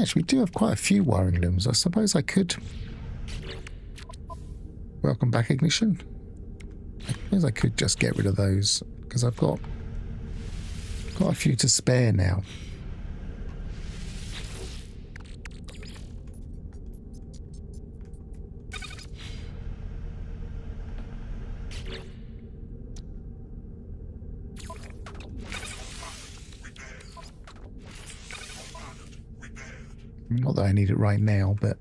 A: Actually, we do have quite a few wiring looms. I suppose I could... Welcome back, Ignition. I suppose I could just get rid of those, because I've got a few to spare now. Not that I need it right now, but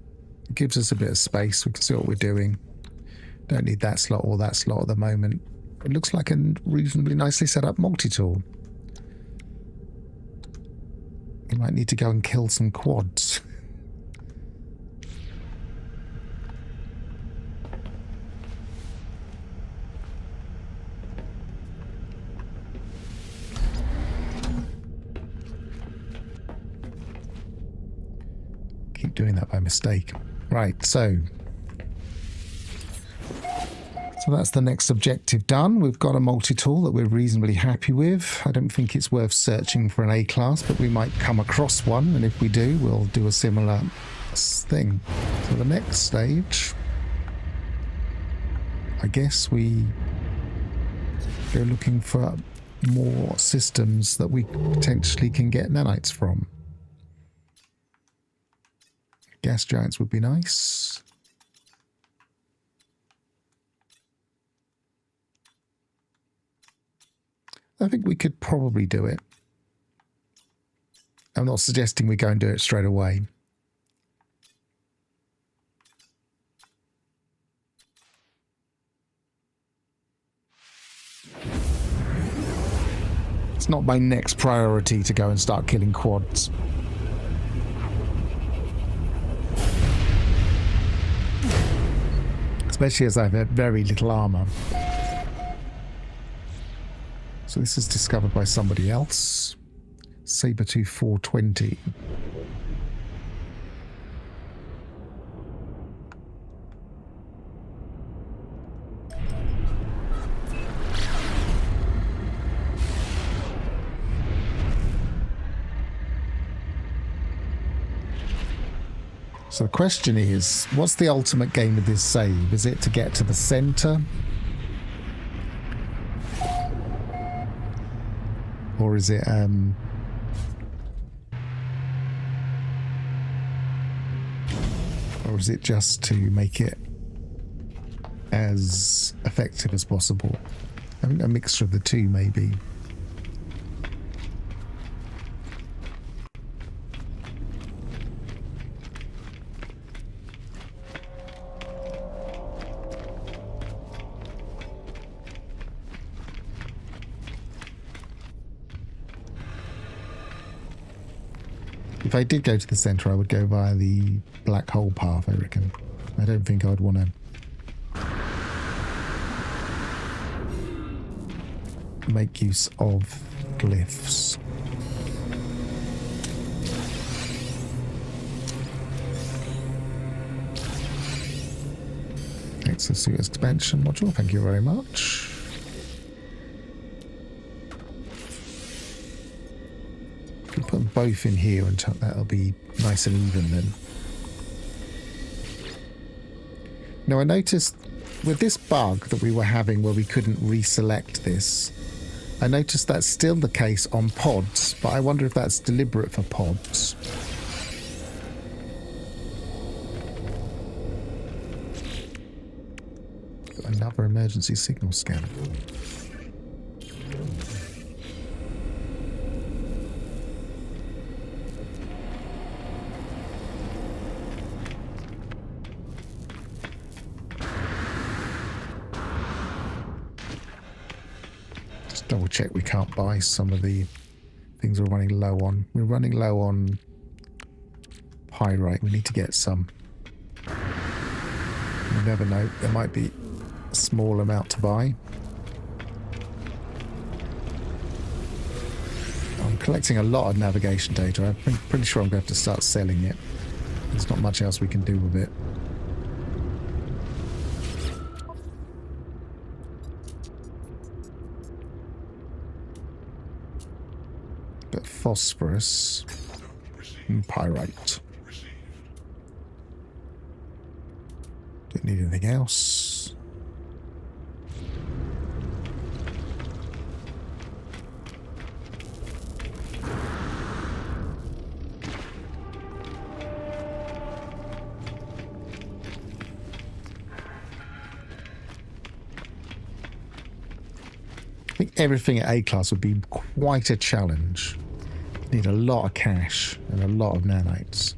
A: it gives us a bit of space. We can see what we're doing. Don't need that slot or that slot at the moment. It looks like a reasonably nicely set up multi-tool. We might need to go and kill some quads. Keep doing that by mistake. Right, so that's the next objective done. We've got a multi-tool that we're reasonably happy with. I don't think it's worth searching for an A-class, but we might come across one, and if we do, we'll do a similar thing. So the next stage, I guess we go looking for more systems that we potentially can get nanites from. Gas giants would be nice. I think we could probably do it. I'm not suggesting we go and do it straight away. It's not my next priority to go and start killing quads. Especially as I have very little armor. So this is discovered by somebody else. Sabertooth 420. So the question is, what's the ultimate game of this save? Is it to get to the center? Or is it Or is it just to make it as effective as possible? I think a mixture of the two, maybe. If I did go to the centre, I would go via the black hole path, I reckon. I don't think I'd want to make use of glyphs. Exosuit expansion module, thank you very much. Put them both in here and that'll be nice and even then. Now I noticed with this bug that we were having where we couldn't reselect this, I noticed that's still the case on pods, but I wonder if that's deliberate for pods. Got another emergency signal scanner. Double check we can't buy some of the things we're running low on. We're running low on pyrite. We need to get some. You never know. There might be a small amount to buy. I'm collecting a lot of navigation data. I'm pretty sure I'm going to have to start selling it. There's not much else we can do with it. But phosphorus and pyrite. Don't need anything else. I think everything at A class would be quite a challenge. Need a lot of cash and a lot of nanites.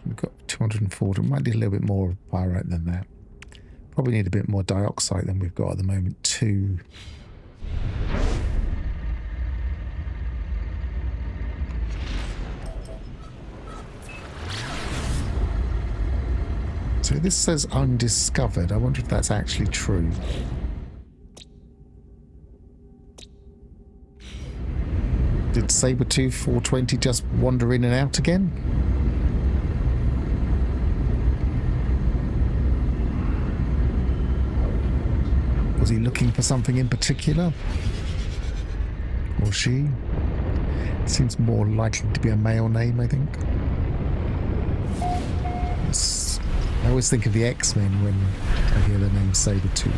A: We've got 240. We might need a little bit more pyrite than that. Probably need a bit more dioxide than we've got at the moment too. So this says undiscovered. I wonder if that's actually true. Did Sabertooth 420 just wander in and out again? Was he looking for something in particular? Or she? It seems more likely to be a male name, I think. I always think of the X-Men when I hear the name Sabertooth.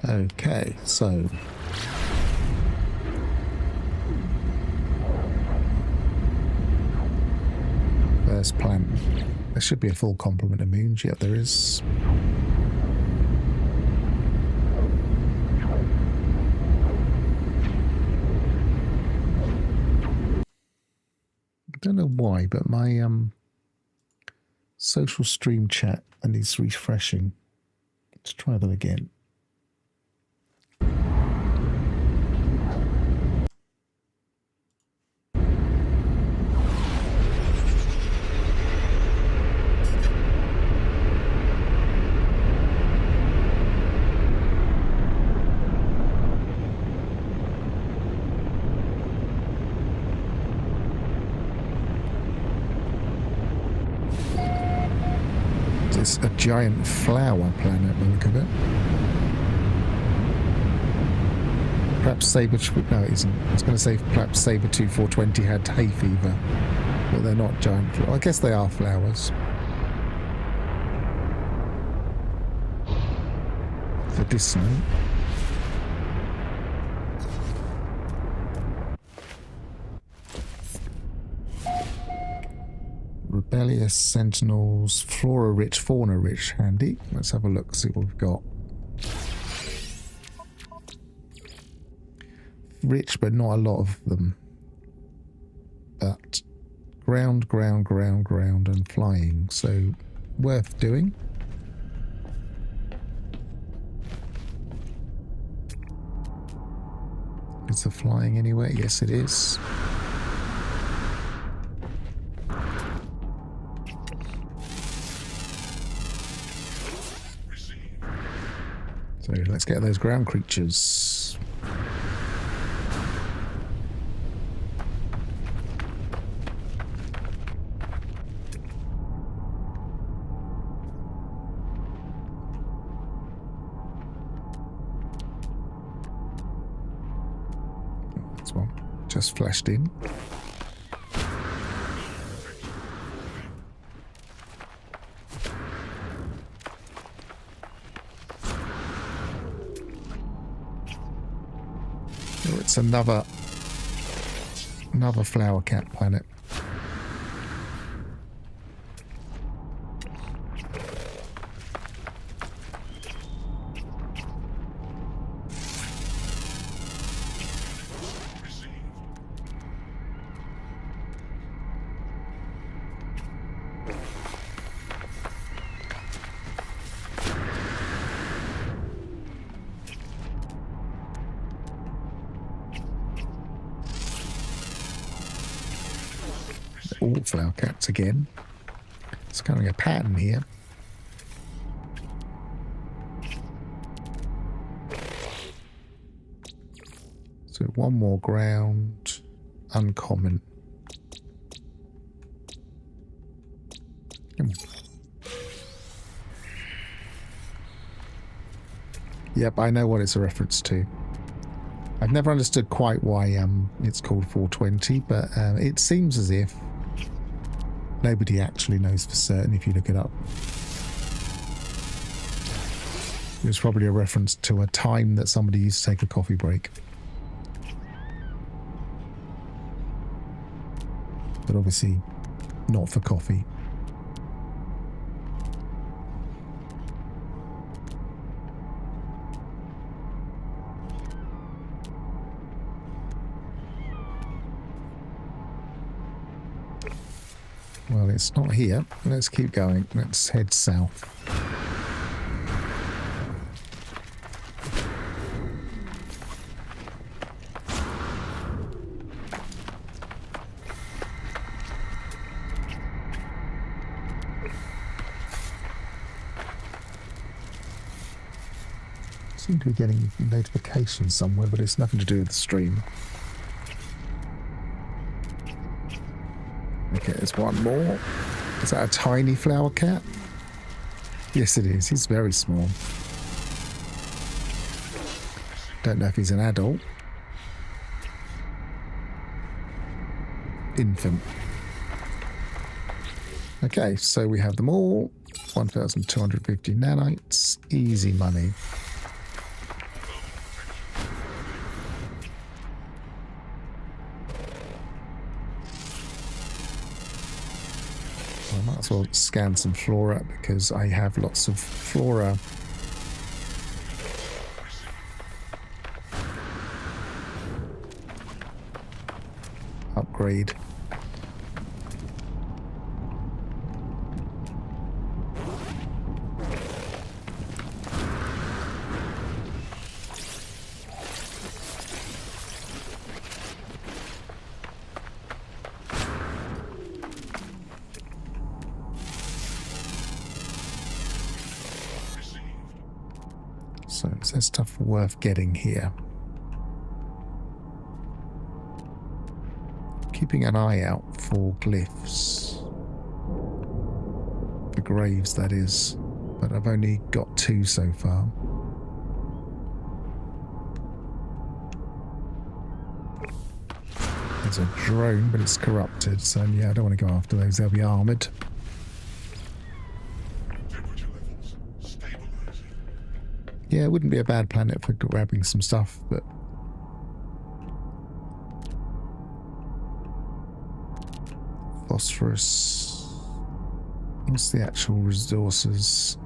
A: Okay, so first plant. There should be a full complement of moons. Yep, there is. I don't know why, but my social stream chat needs refreshing. Let's try that again. It's a giant flower planet, by the look of it. Perhaps Saber... No, it isn't. I was going to say perhaps Saber-tooth 420 had hay fever. But they're not giant flowers. I guess they are flowers. They're dissonant. Rebellious Sentinels, Flora Rich, Fauna Rich, handy. Let's have a look, see what we've got. Rich, but not a lot of them. But ground, ground, ground, ground, and flying, so worth doing. Is the flying anywhere? Yes, it is. So let's get those ground creatures. That's one just flashed in. It's another flower cat planet. All flower cats again. It's kind of a pattern here. So one more ground, uncommon. Come on. Yep, I know what it's a reference to. I've never understood quite why it's called 420, but it seems as if nobody actually knows for certain if you look it up. It's probably a reference to a time that somebody used to take a coffee break. But obviously not for coffee. Well, it's not here. Let's keep going. Let's head south. Seem to be getting notifications somewhere, but it's nothing to do with the stream. Okay, there's one more. Is that a tiny flower cat? Yes, it is. He's very small. Don't know if he's an adult. Infant. Okay, so we have them all. 1,250 nanites. Easy money. might as well scan some flora because I have lots of flora. Upgrade. So is there stuff worth getting here? Keeping an eye out for glyphs. For graves, that is. But I've only got 2 so far. There's a drone, but it's corrupted, so yeah, I don't want to go after those. They'll be armoured. Yeah, it wouldn't be a bad planet for grabbing some stuff, but... Phosphorus. What's the actual resources?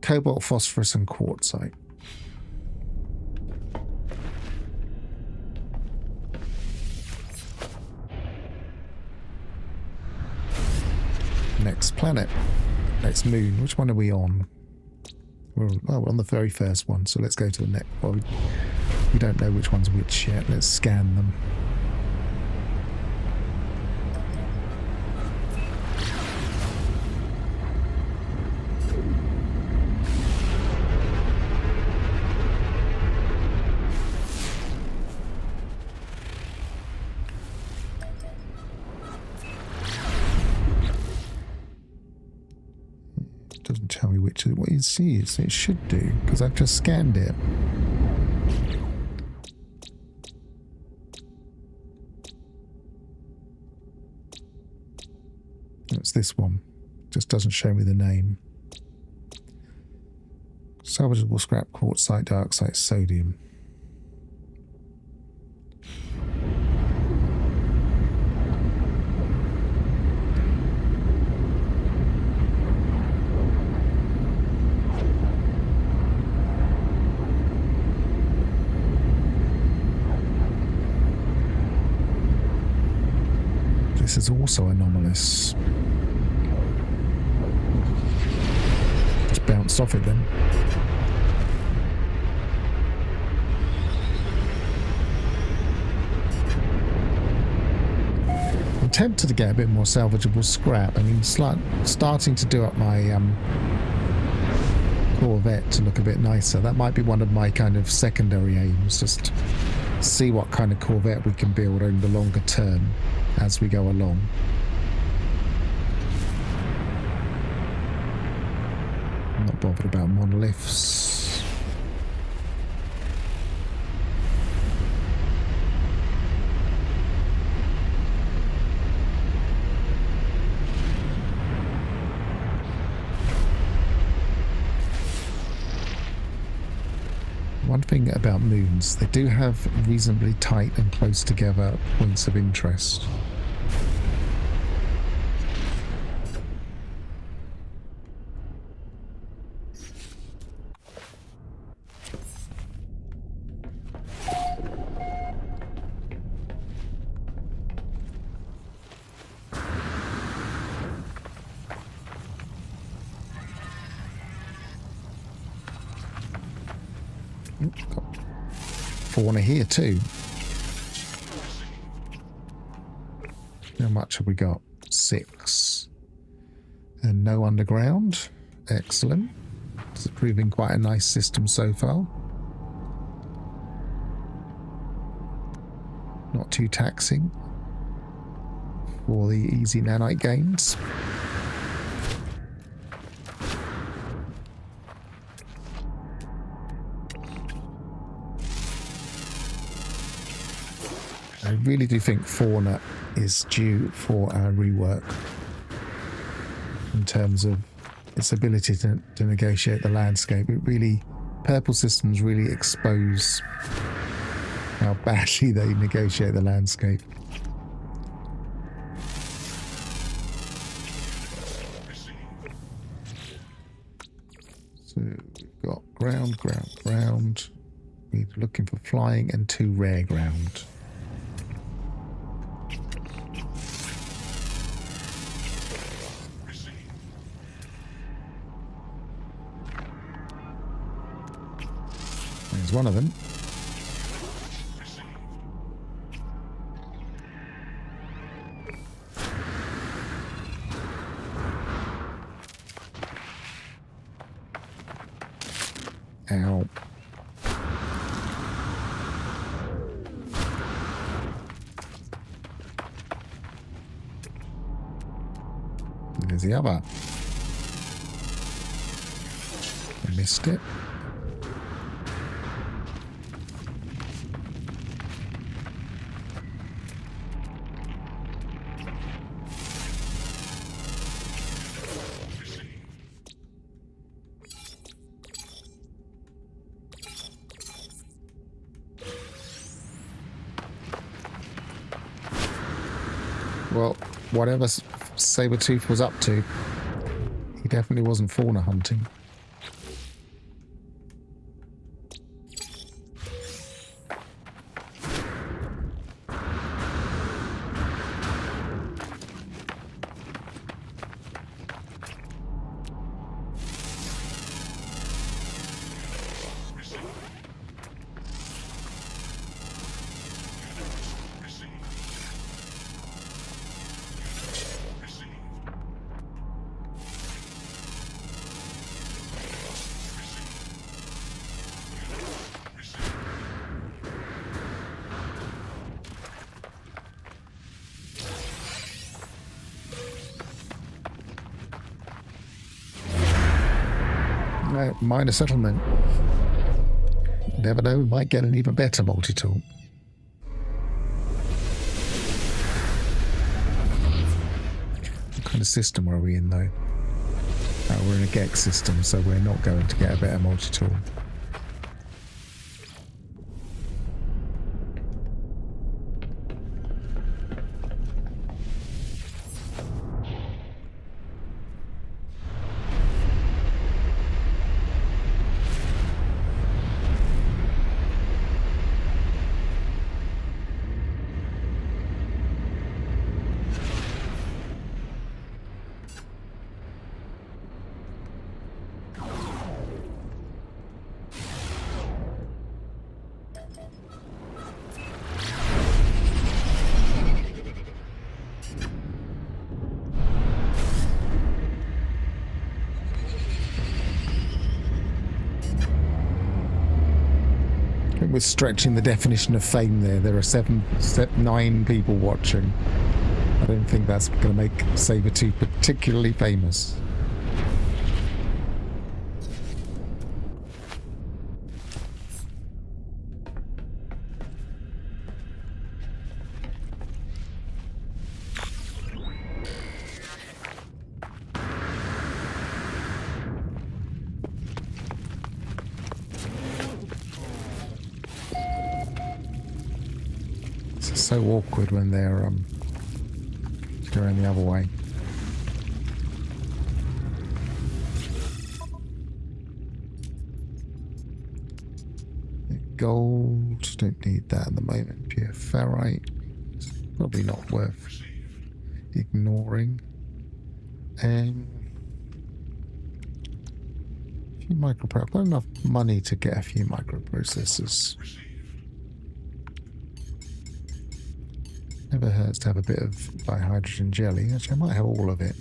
A: Cobalt, phosphorus, and quartzite. Next planet. Next moon. Which one are we on? We're on the very first one, so let's go to the next. Well, we don't know which one's which yet. Let's scan them. Doesn't tell me which what you see it should do because I've just scanned it. It's this one. Just doesn't show me the name. Salvageable scrap, quartzite, dioxide, sodium. This is also anomalous. Just bounced off it then. I'm tempted to get a bit more salvageable scrap. I mean, starting to do up my Corvette to look a bit nicer. That might be one of my kind of secondary aims. Just see what kind of Corvette we can build over the longer term as we go along. I'm not bothered about monoliths. One thing about moons, they do have reasonably tight and close together points of interest. Got fauna here too. How much have we got? 6. And no underground. Excellent. It's proving quite a nice system so far. Not too taxing for the easy nanite games. I really do think fauna is due for a rework in terms of its ability to negotiate the landscape. It really, purple systems really expose how badly they negotiate the landscape. So we've got ground, ground, ground. We're looking for flying and 2 rare ground. There's one of them. Ow. There's the other. I missed it. Well, whatever Sabretooth was up to, he definitely wasn't fauna hunting. Minor settlement. Never know, we might get an even better multi-tool. What kind of system are we in, though? We're in a Gex system, so we're not going to get a better multi-tool. We're stretching the definition of fame there. There are 9 people watching. I don't think that's going to make Sabretooth particularly famous. So awkward when they're going the other way. Gold, don't need that at the moment. Pure ferrite, probably not worth ignoring. A few microprocessors. I've got enough money to get a few microprocessors. Never hurts to have a bit of dihydrogen jelly. Actually, I might have all of it.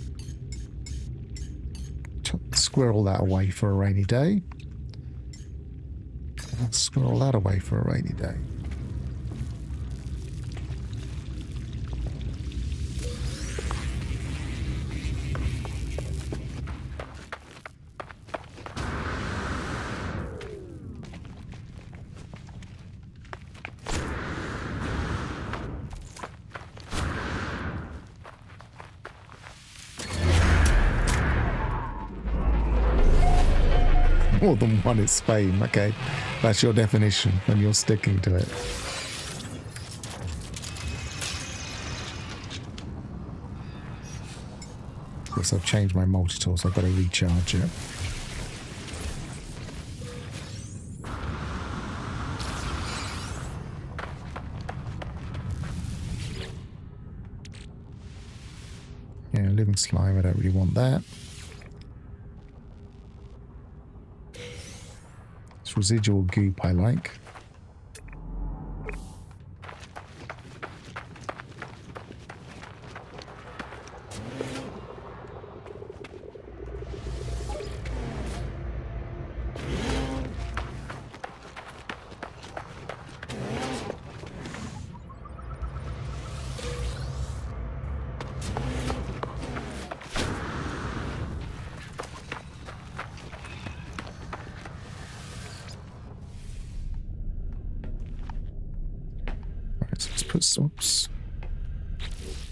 A: Squirrel that away for a rainy day. And squirrel that away for a rainy day. More than one is fame. Okay, that's your definition and you're sticking to it. Yes, I've changed my multi-tool, so I've got to recharge it. Yeah, living slime, I don't really want that. It's residual goop I like. Oops.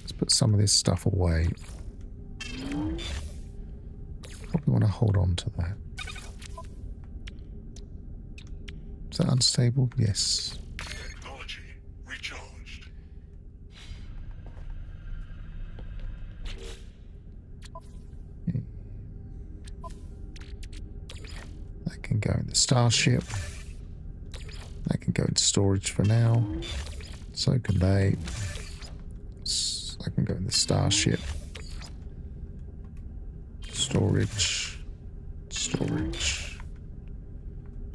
A: Let's put some of this stuff away. Probably want to hold on to that. Is that unstable? Yes.
B: Technology recharged.
A: Yeah. That can go in the starship. That can go into storage for now. So can they. I can go in the starship. Storage. Storage.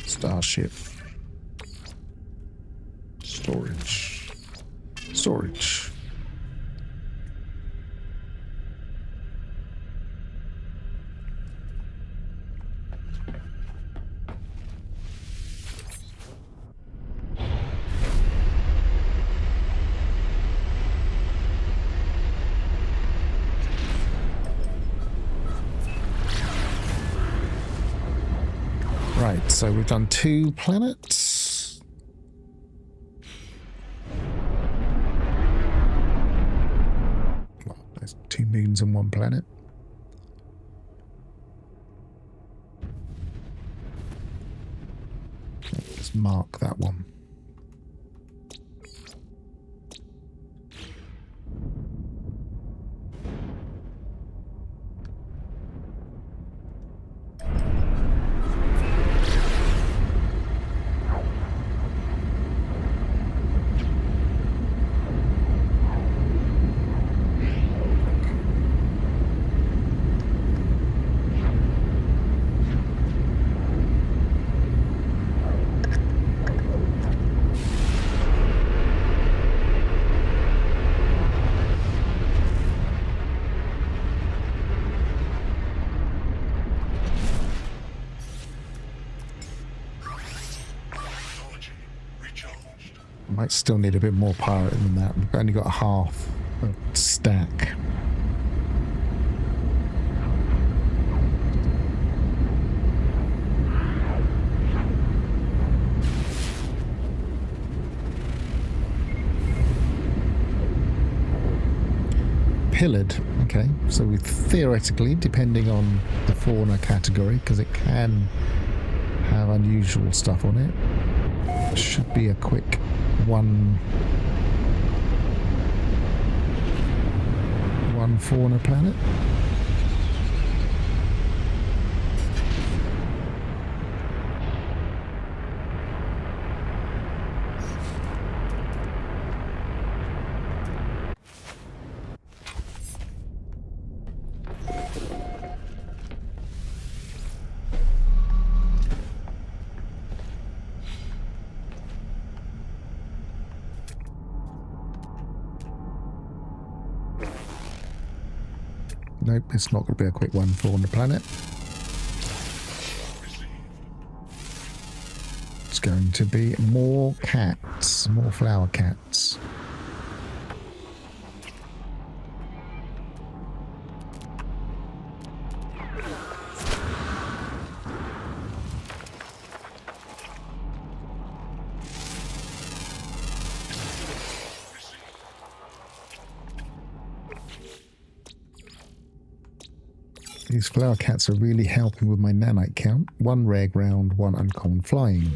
A: Starship. Storage. Storage. Right, so we've done 2 planets. Well, there's 2 moons and 1 planet. Let's mark that one. Might still need a bit more pirate than that. We've only got half a stack. Pillared. Okay, so we theoretically, depending on the fauna category, because it can have unusual stuff on it, should be a quick one fauna planet. Nope, it's not going to be a quick one for on the planet. It's going to be more cats, more flower cats. These flower cats are really helping with my nanite count. 1 rare ground, 1 uncommon flying.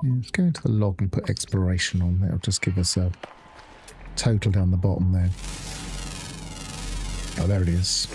A: Yeah, let's go into the log and put exploration on. That'll just give us a total down the bottom there. Oh, there it is.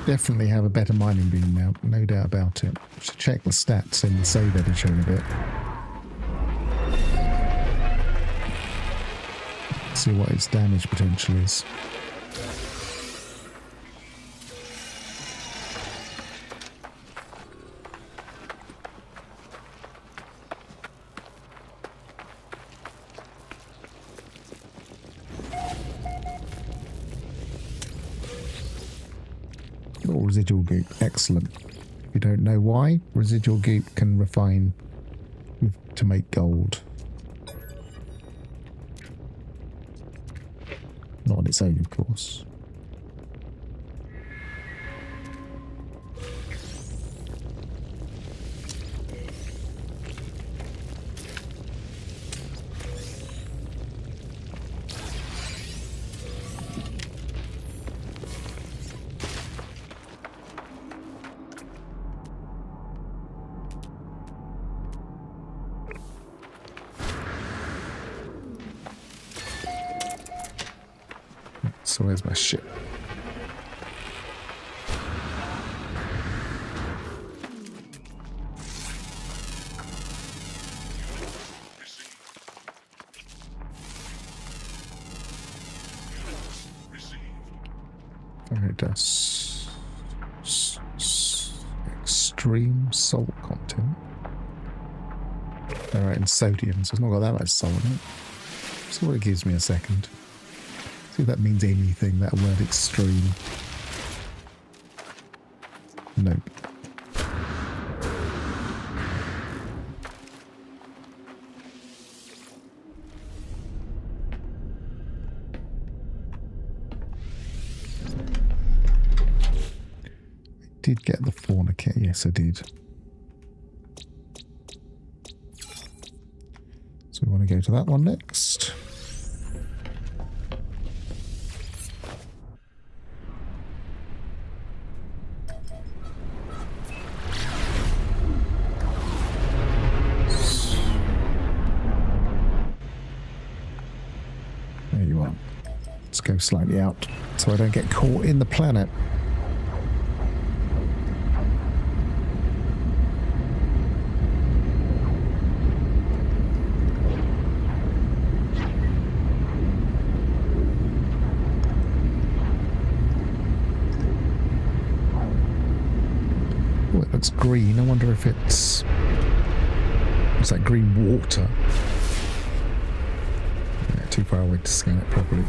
A: Definitely have a better mining beam now, no doubt about it. Should check the stats in the save editor in a bit. See what its damage potential is. Oh, residual goop. Excellent. If you don't know why, residual goop can refine to make gold. Not on its own, of course. So where's my ship? Permadeath. Extreme salt content. Alright, and sodium, so it's not got that much salt in it. So what it gives me a second. See if that means anything, that word extreme. Nope. I did get the fauna kit, yes I did. So we want to go to that one next. Go slightly out so I don't get caught in the planet. Oh, it looks green. I wonder if it's that green water. Yeah, too far away to scan it properly.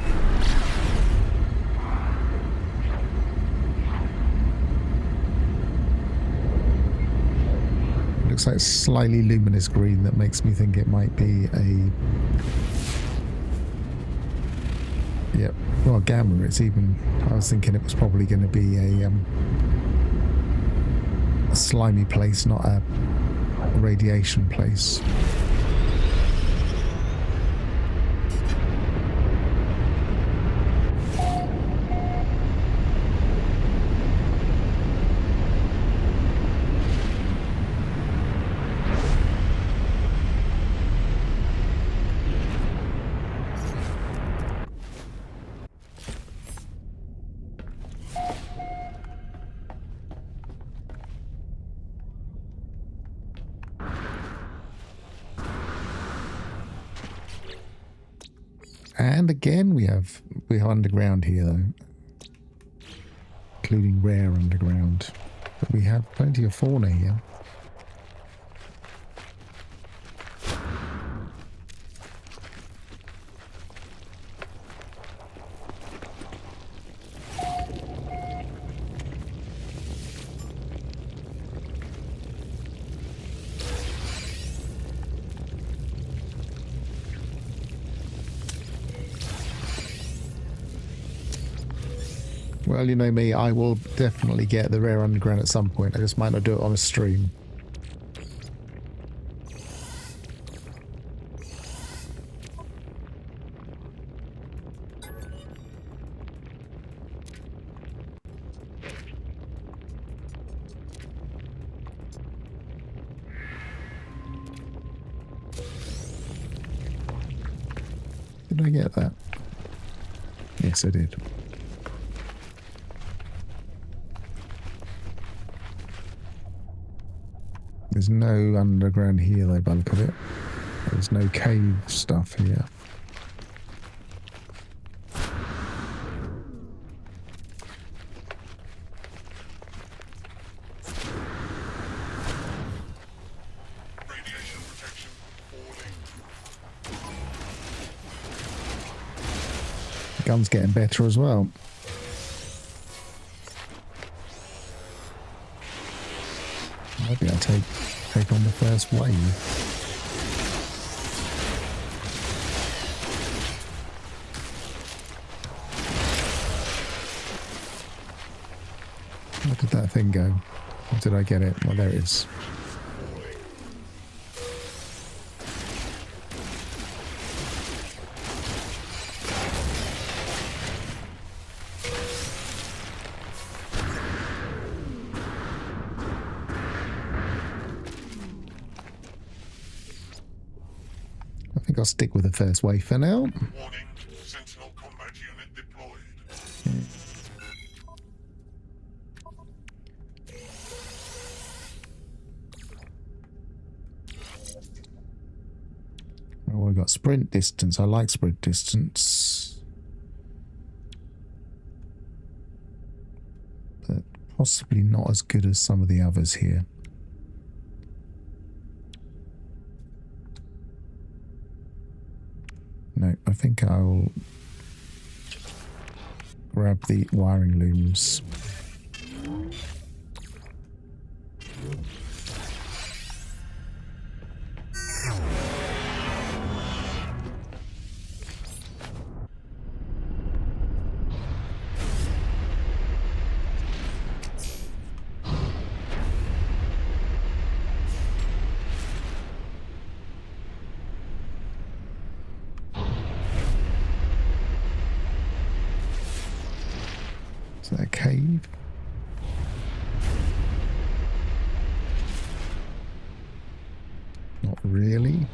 A: Looks like slightly luminous green that makes me think it might be a... Yep, well, gamma. It's even... I was thinking it was probably going to be a slimy place, not a radiation place. And again, we have We have underground here, though, including rare underground. But we have plenty of fauna here. Well, you know me, I will definitely get the rare underground at some point. I just might not do it on a stream. Did I get that? Yes, I did. There's no underground here though, by the look of it. There's no cave stuff here.
B: Radiation protection falling.
A: The gun's getting better as well. Maybe I'll take on the first wave. Where did that thing go? Or did I get it? Well, there it is. I think I'll stick with the first wave for now.
B: Warning, Sentinel combat unit deployed.
A: Oh, we've got sprint distance. I like sprint distance. But possibly not as good as some of the others here. No, I think I'll grab the wiring looms. Is that a cave? Not really.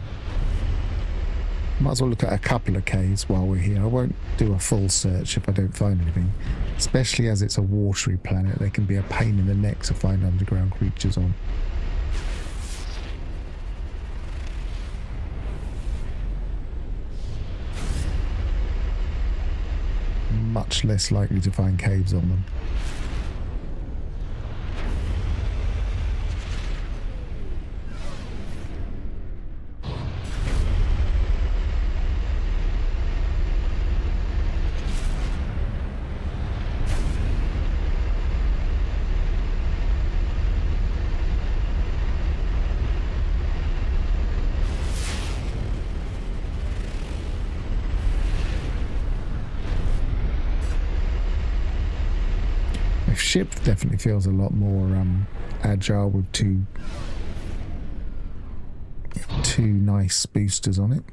A: Might as well look at a couple of caves while we're here. I won't do a full search if I don't find anything. Especially as it's a watery planet, they can be a pain in the neck to find underground creatures on. Much less likely to find caves on them. Ship definitely feels a lot more agile with two nice boosters on it.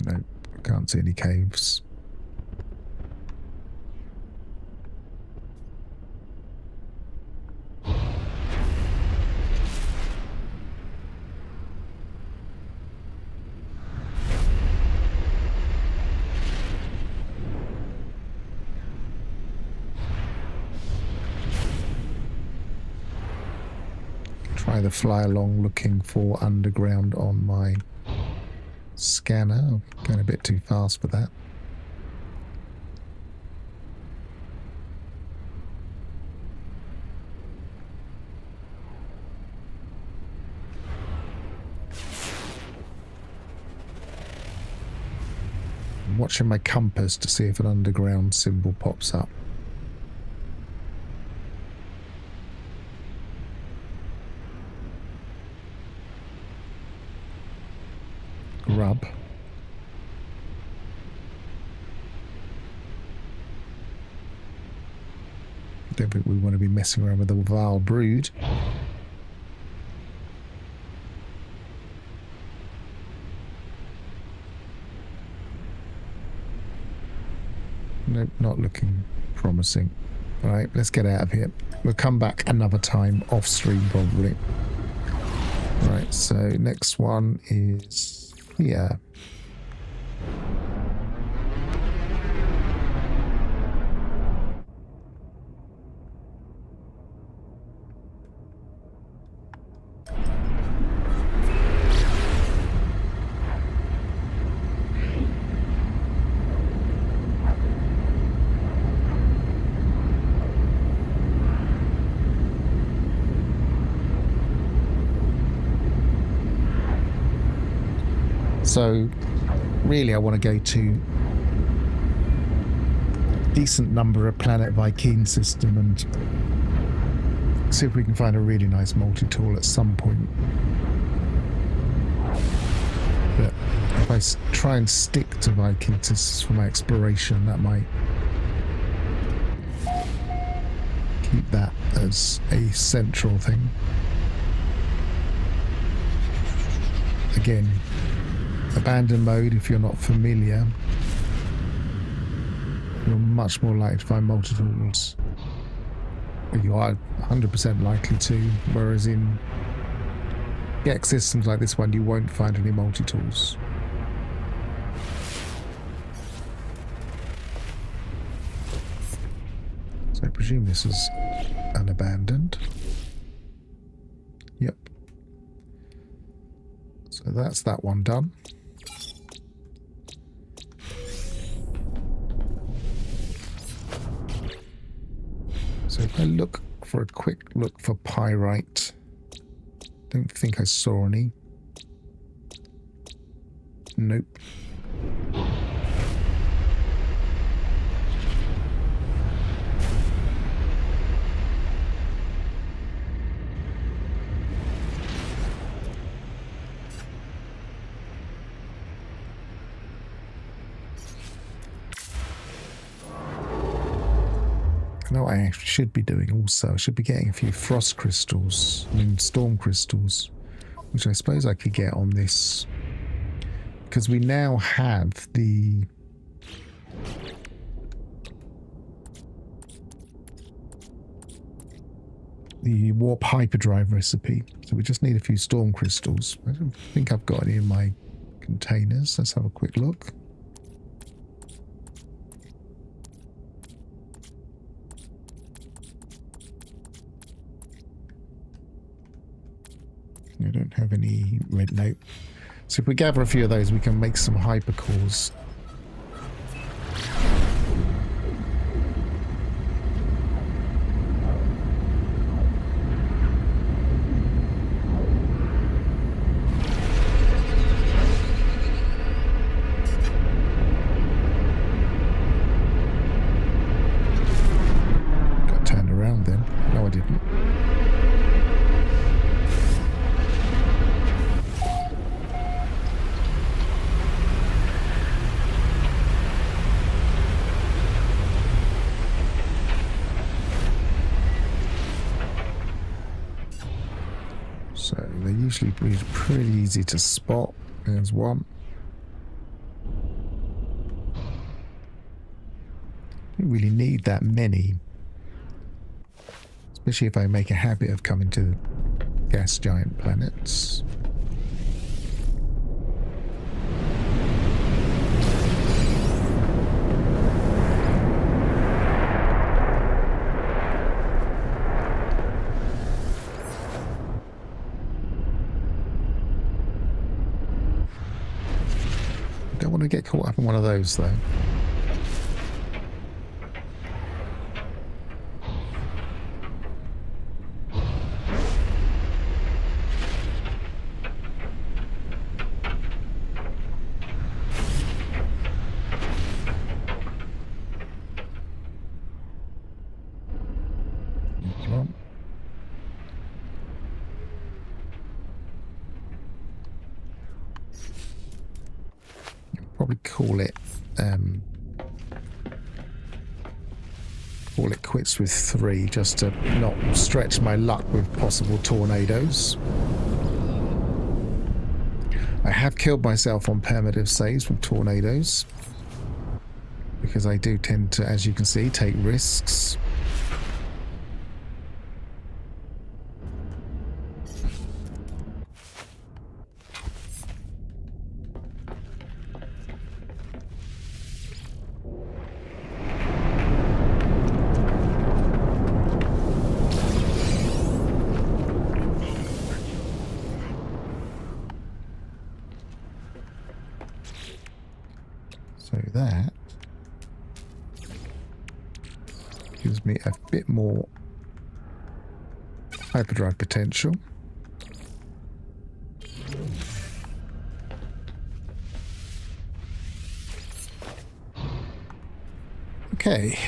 A: No, can't see any caves. try the fly along looking for underground on my scanner. I'm going a bit too fast for that. I'm watching my compass to see if an underground symbol pops up. Grub. Don't think we want to be messing around with the vile brood. Nope, not looking promising. All right, let's get out of here. We'll come back another time off stream probably. All right, so next one is here. So really I want to go to a decent number of Planet Vy'keen system and see if we can find a really nice multi-tool at some point. But if I try and stick to Vy'keen systems for my exploration, that might keep that as a central thing. Again, abandoned mode, if you're not familiar, you're much more likely to find multi-tools. You are 100% likely to, whereas in Gex systems like this one, you won't find any multi-tools. So I presume this is unabandoned. Yep. So that's that one done. So if I look for a quick look for pyrite, don't think I saw any. Nope. I know what I actually should be doing also. I should be getting a few frost crystals, storm crystals, which I suppose I could get on this. Because we now have the warp hyperdrive recipe. So we just need a few storm crystals. I don't think I've got any in my containers. Let's have a quick look. I don't have any red note. So if we gather a few of those, we can make some hypercores. Got turned around then. No, I didn't. So they're usually pretty easy to spot. There's one. Don't really need that many. Especially if I make a habit of coming to gas giant planets. want to get caught up in one of those, though. Probably call it quits with 3, just to not stretch my luck with possible tornadoes. I have killed myself on permadeath saves from tornadoes because I do tend to, as you can see, take risks. So that gives me a bit more hyperdrive potential. Okay,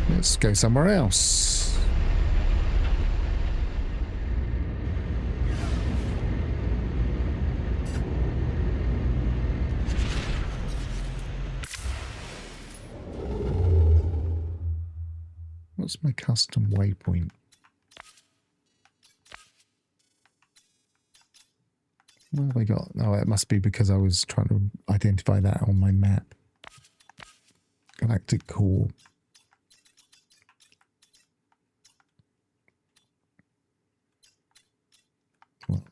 A: let's go somewhere else. What's my custom waypoint? What have I got? Oh, it must be because I was trying to identify that on my map. Galactic core. Well,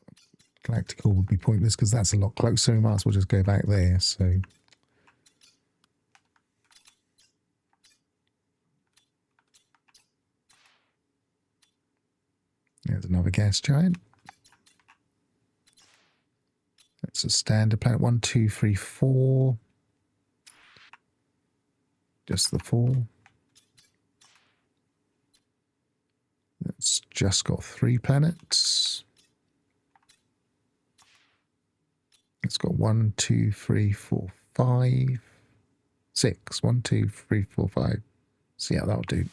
A: galactic core would be pointless because that's a lot closer. We might as well just go back there. So. There's another gas giant. That's a standard planet. 1, 2, 3, 4. Just the 4. It's just got 3 planets. It's got 1, 2, 3, 4, 5, 6. 1, 2, 3, 4, 5. So yeah, that'll do.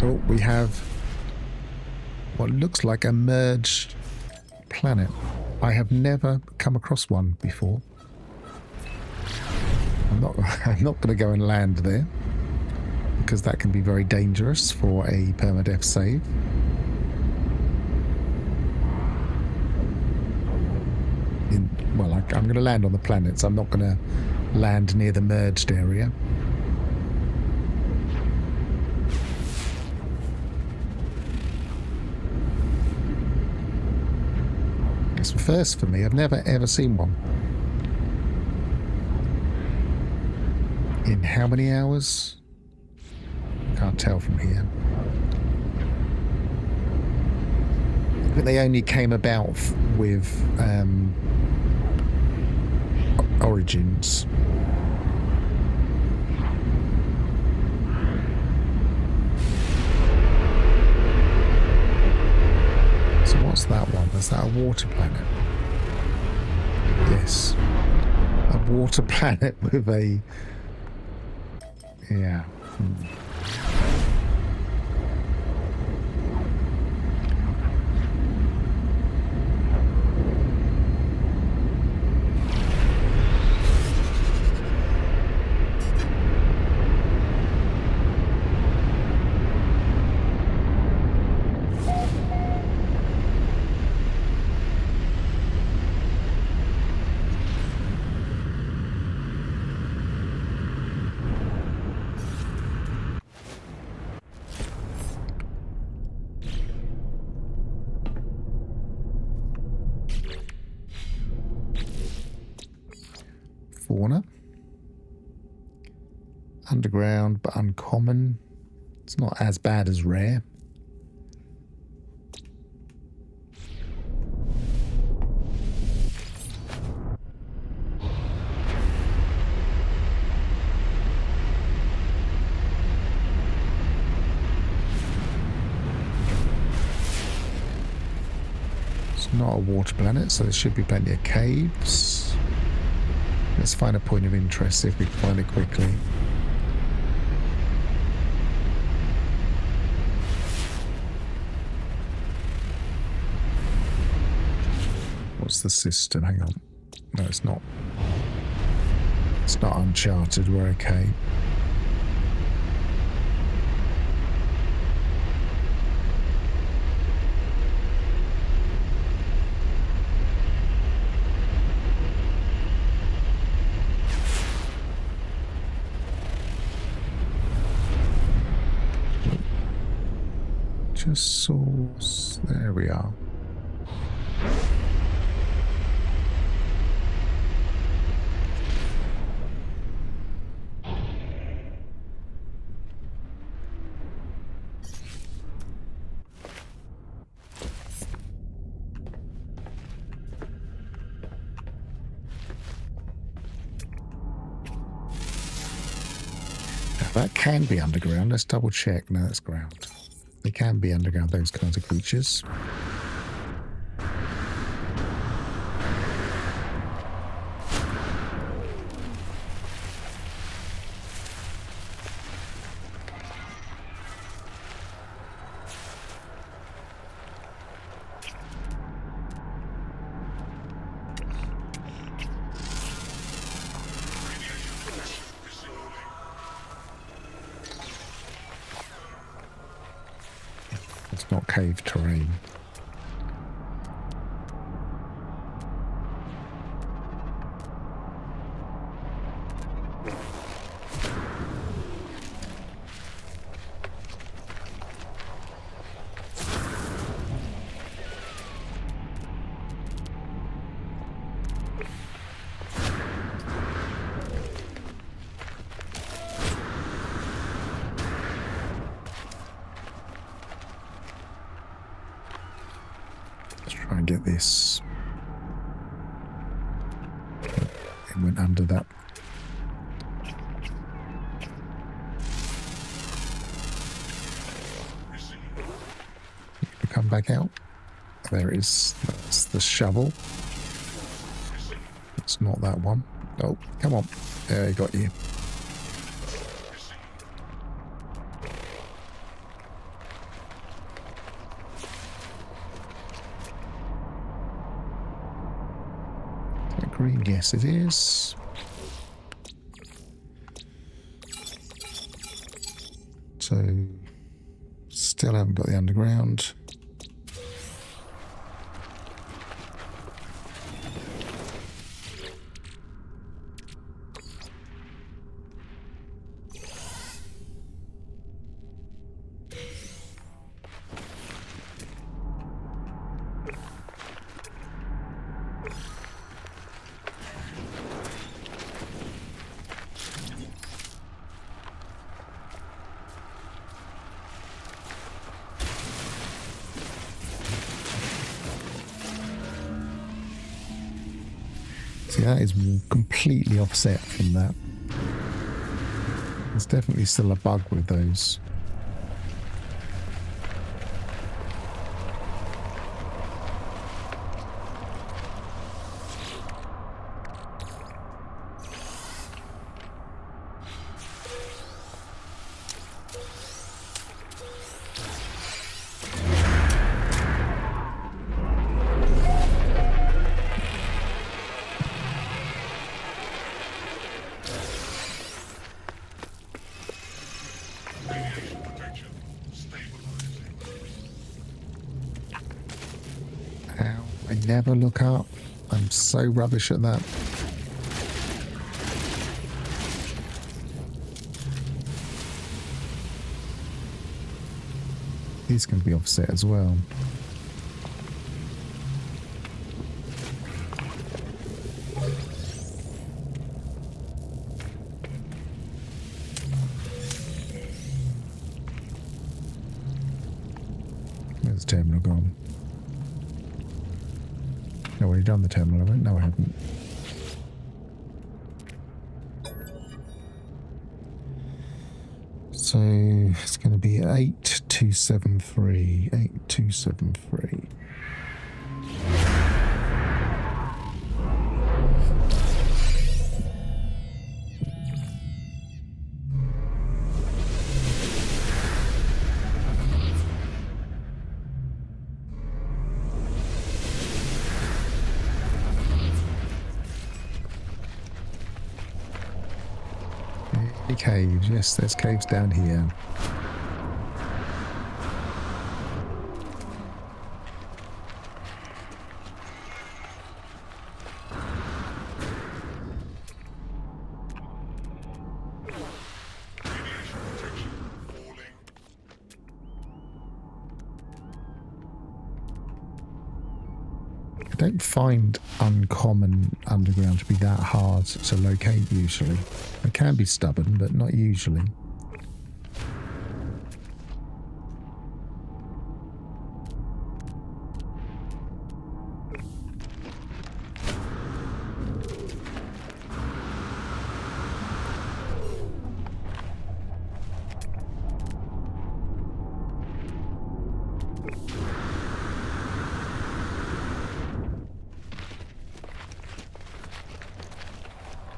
A: Oh, we have what looks like a merged planet. I have never come across one before. I'm not going to go and land there because that can be very dangerous for a permadeath save. Well, I'm going to land on the planets. I'm not going to land near the merged area. It's the first for me. I've never ever seen one. In how many hours? Can't tell from here. But they only came about with Origins. So what's that one? Is that a water planet? Yes. A water planet with a... Yeah. Fauna. Underground, but uncommon. It's not as bad as rare. It's not a water planet, so there should be plenty of caves. Let's find a point of interest, see if we can find it quickly. What's the system? Hang on. No, it's not. It's not uncharted. We're okay. Just source. There we are. That can be underground. Let's double check. No, that's ground. They can be underground, those kinds of creatures. It's not cave terrain. Try and get this. It went under that. Come back out. There it is. That's the shovel. It's not that one. Oh, come on. There, I got you. Green, yes it is. So, still haven't got the underground. See, that is completely offset from that. There's definitely still a bug with those. I never look up. I'm so rubbish at that. These can be offset as well. Where's the terminal gone? No, already done the terminal, have I? No, I haven't. So it's going to be 8273. 8273. Caves. Yes, there's caves down here. I don't find uncommon underground to be that hard to locate usually. I can be stubborn, but not usually.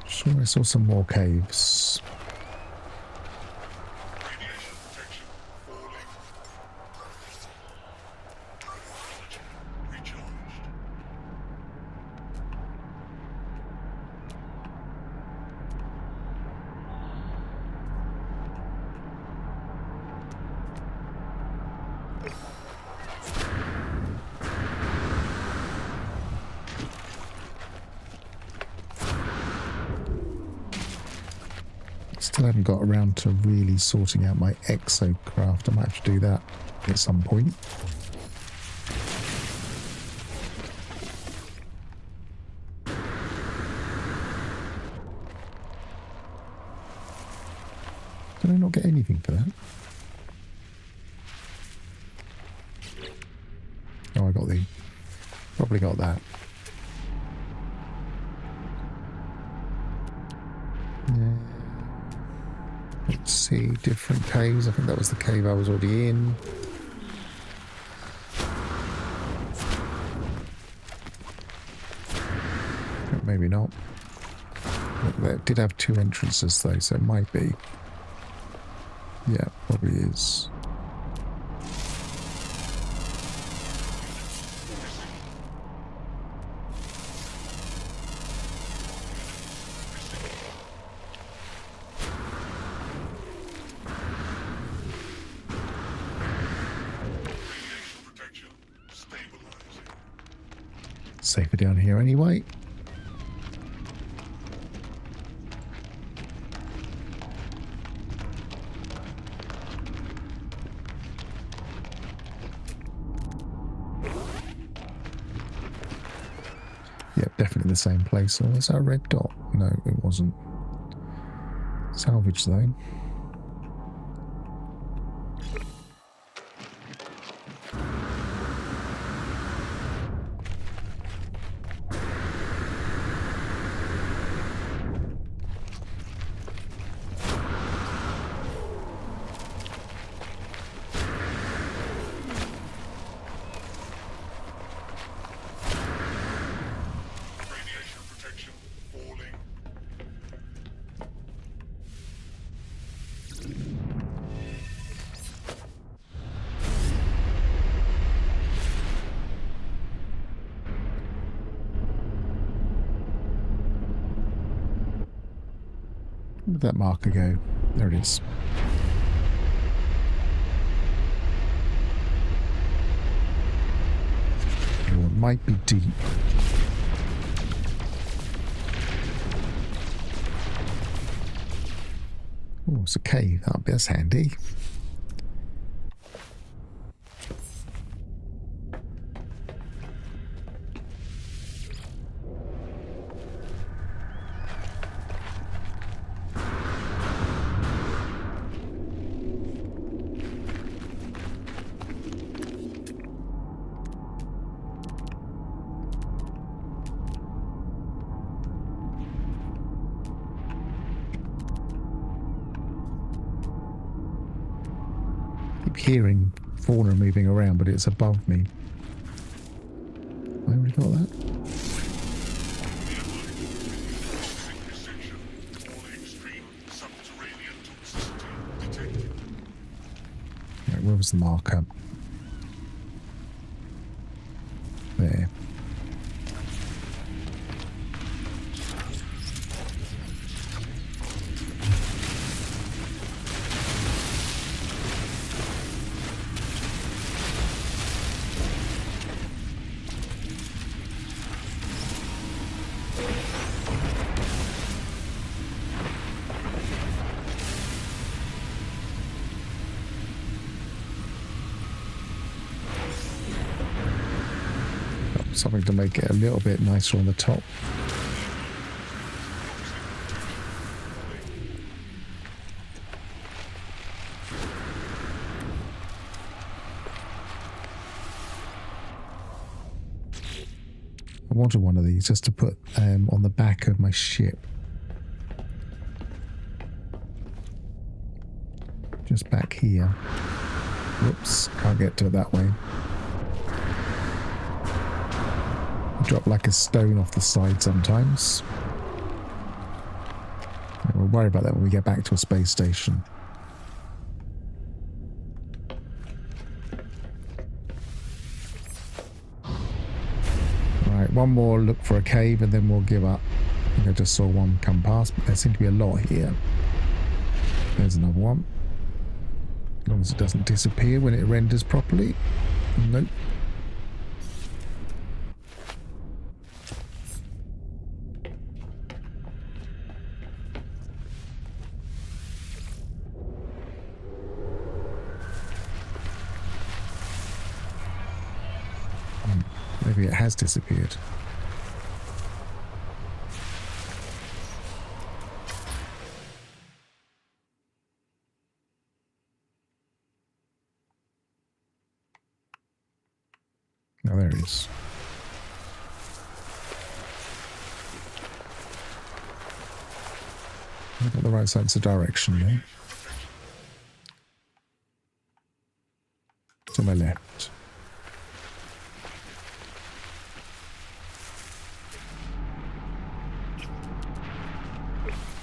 A: Sure, I saw some more caves.
B: Radiation protection falling. Recharged.
A: Still haven't got around to really sorting out my exocraft. I might have to do that at some point. Did I not get anything for that? Oh, I got the... Probably got that. Yeah. Let's see, different caves. I think that was the cave I was already in. Maybe not. It did have two entrances though, so it might be. Yeah, probably is. Safer down here anyway. Yep, definitely the same place. Oh, is that a red dot? No, it wasn't. Salvage zone. Where did that marker go? There it is. Oh, it might be deep. Oh, it's a cave. That's handy. hearing fauna moving around, but it's above me. I already got that.
B: Toxic resection. All extreme subterranean toxicity detected.
A: Right, where was the marker? There. Something to make it a little bit nicer on the top. I wanted one of these just to put on the back of my ship. Just back here. Whoops, can't get to it that way. Drop like a stone off the side sometimes. We'll worry about that when we get back to a space station. Right, one more look for a cave and then we'll give up. I think I just saw one come past, but there seems to be a lot here. There's another one. As long as it doesn't disappear when it renders properly. Nope. Maybe it has disappeared. Oh, there it is. I've got the right sense of direction there. To my left.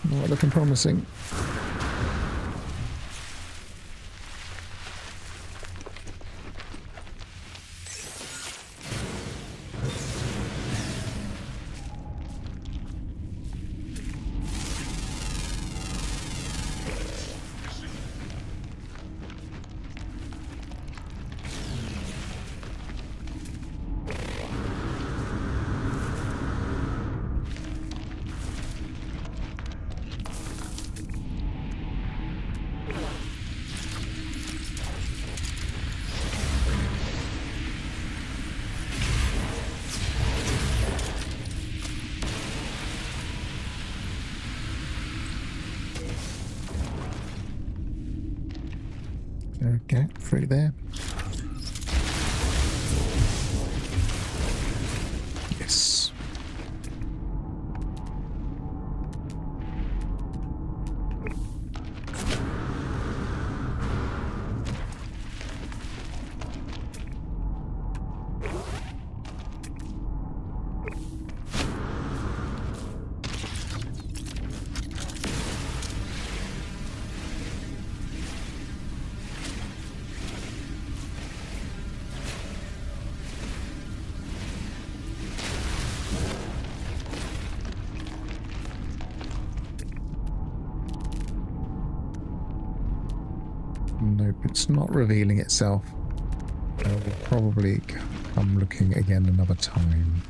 A: Not looking promising. Okay, through there. Yes. Nope, it's not revealing itself. I will probably come looking again another time.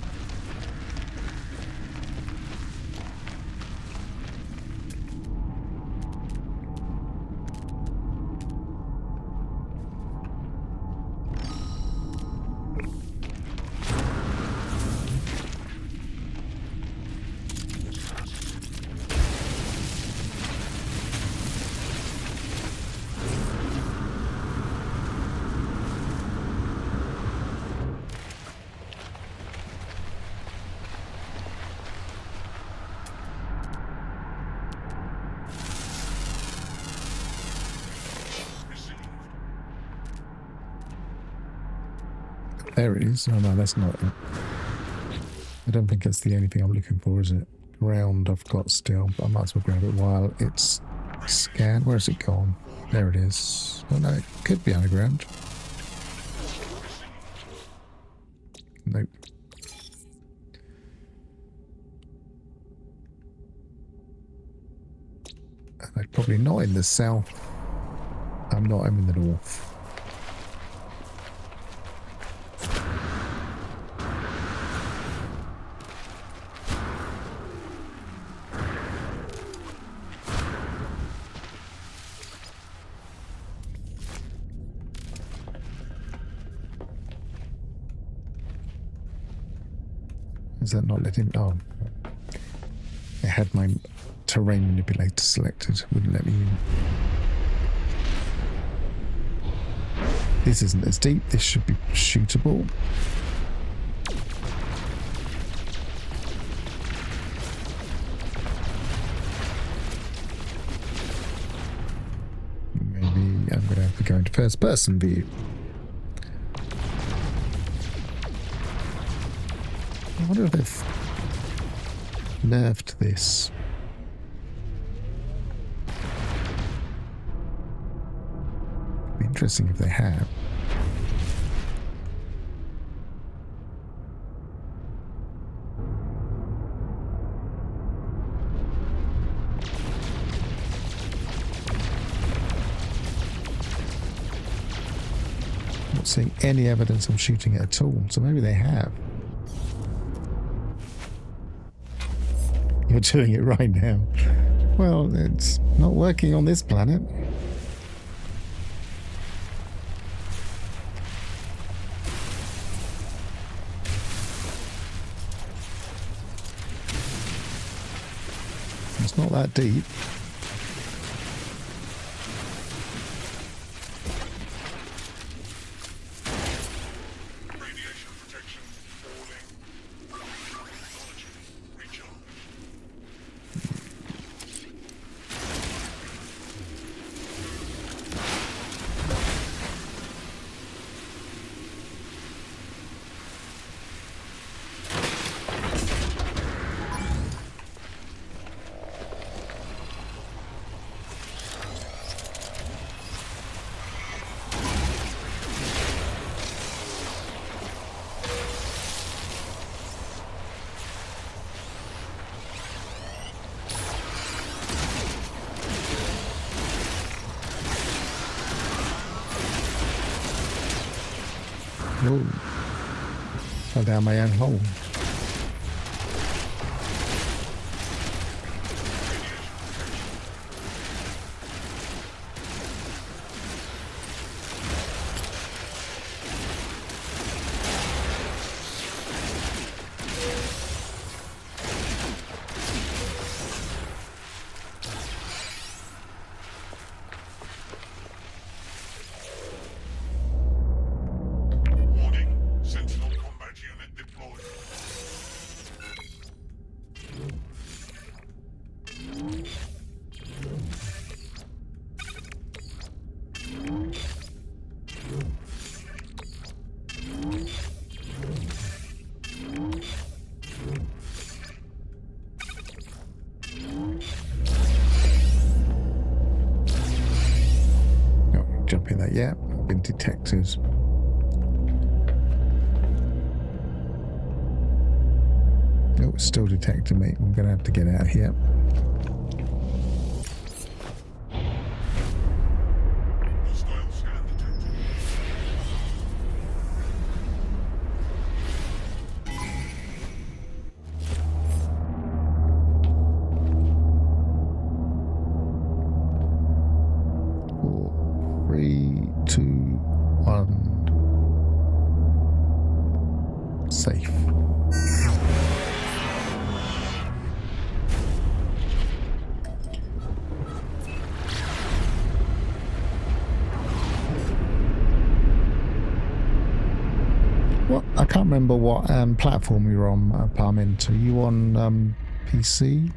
A: There it is. Oh no, that's not it. I don't think it's the only thing I'm looking for, is it? Ground I've got still, but I might as well grab it while it's scanned. Where's it gone? There it is. Oh no, it could be underground. Nope. And probably not in the south. I'm in the north. Is that not letting? Oh, it had my terrain manipulator selected. Wouldn't let me in. This isn't as deep. This should be shootable. Maybe I'm going to have to go into first person view. I wonder if they've nerfed this. It'd be interesting if they have. Not seeing any evidence I'm shooting it at all, so maybe they have. You're doing it right now. Well, it's not working on this planet. It's not that deep.
B: Radiation protection falling. Technology recharge.
A: Oh, fell down my own hole.
B: Warning. Sentinel combat unit deployed.
A: No, jump in that. Yeah, I've been detected. Oh, it's still detecting me. I'm going to have to get out of here.
B: Hostile scan detected.
A: Four, 3, 2, 1. Safe. What? I can't remember what platform you're on, Parmint. Are you on PC?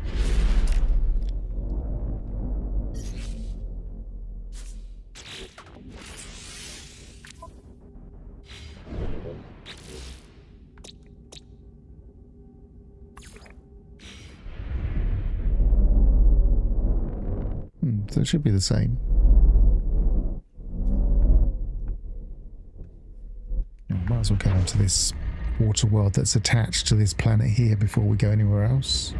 A: So it should be the same. Might as well get onto this water world that's attached to this planet here before we go anywhere else.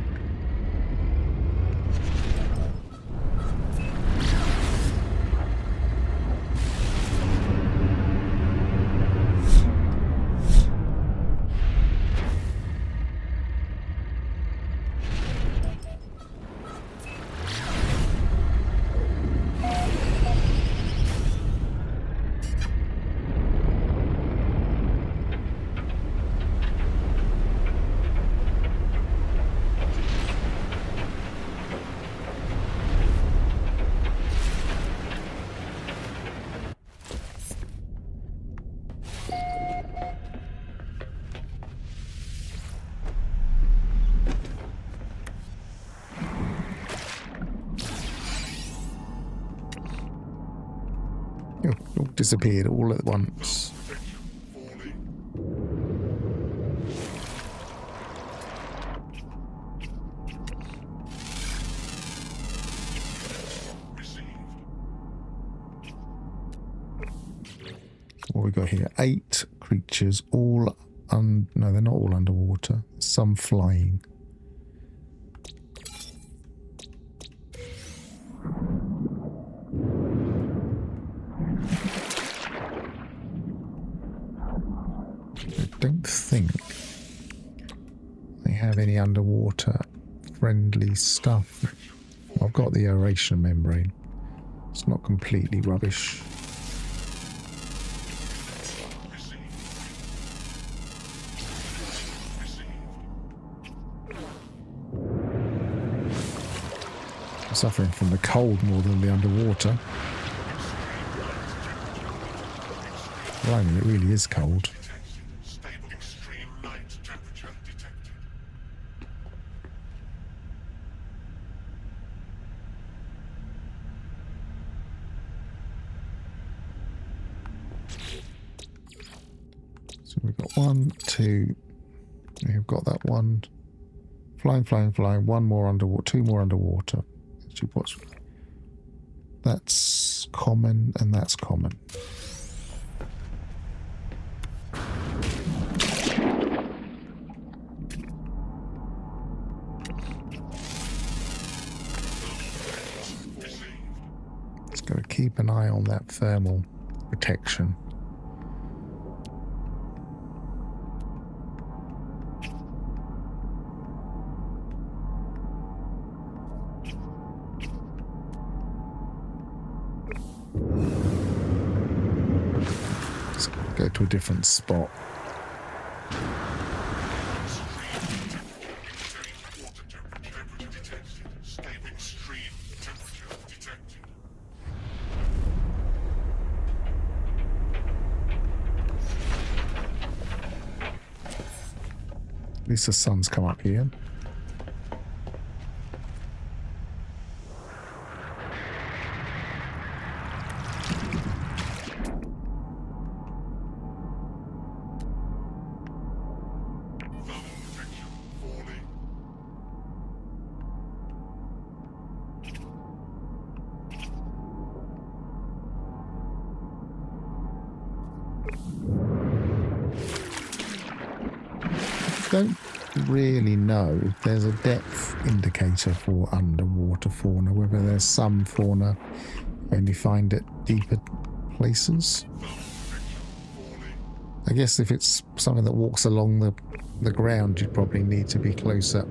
A: All disappeared all at once. What we got here? 8 creatures, all no, they're not all underwater. Some flying. I don't think they have any underwater friendly stuff. I've got the aeration membrane. It's not completely rubbish. I'm suffering from the cold more than the underwater. Blimey, it really is cold. So we've got 1, 2. We've got that one. Flying, flying, flying. 1 more underwater. 2 more underwater. Actually, that's common and that's common. Just got to keep an eye on that thermal protection. Go to a different spot. At least the sun's come up here. Don't really know if there's a depth indicator for underwater fauna, whether there's some fauna only find it deeper places. I guess if it's something that walks along the ground, you'd probably need to be closer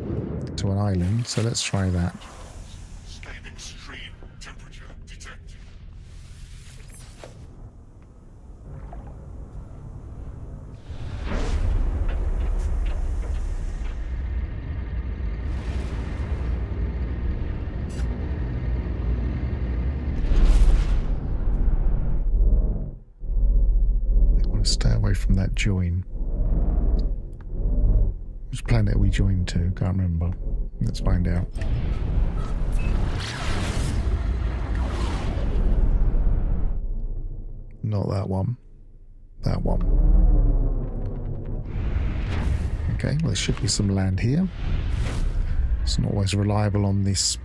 A: to an island, so let's try that. Stay away from that join. Which planet are we joined to? Can't remember. Let's find out. Not that one. That one. Okay, well there should be some land here. It's not always reliable on this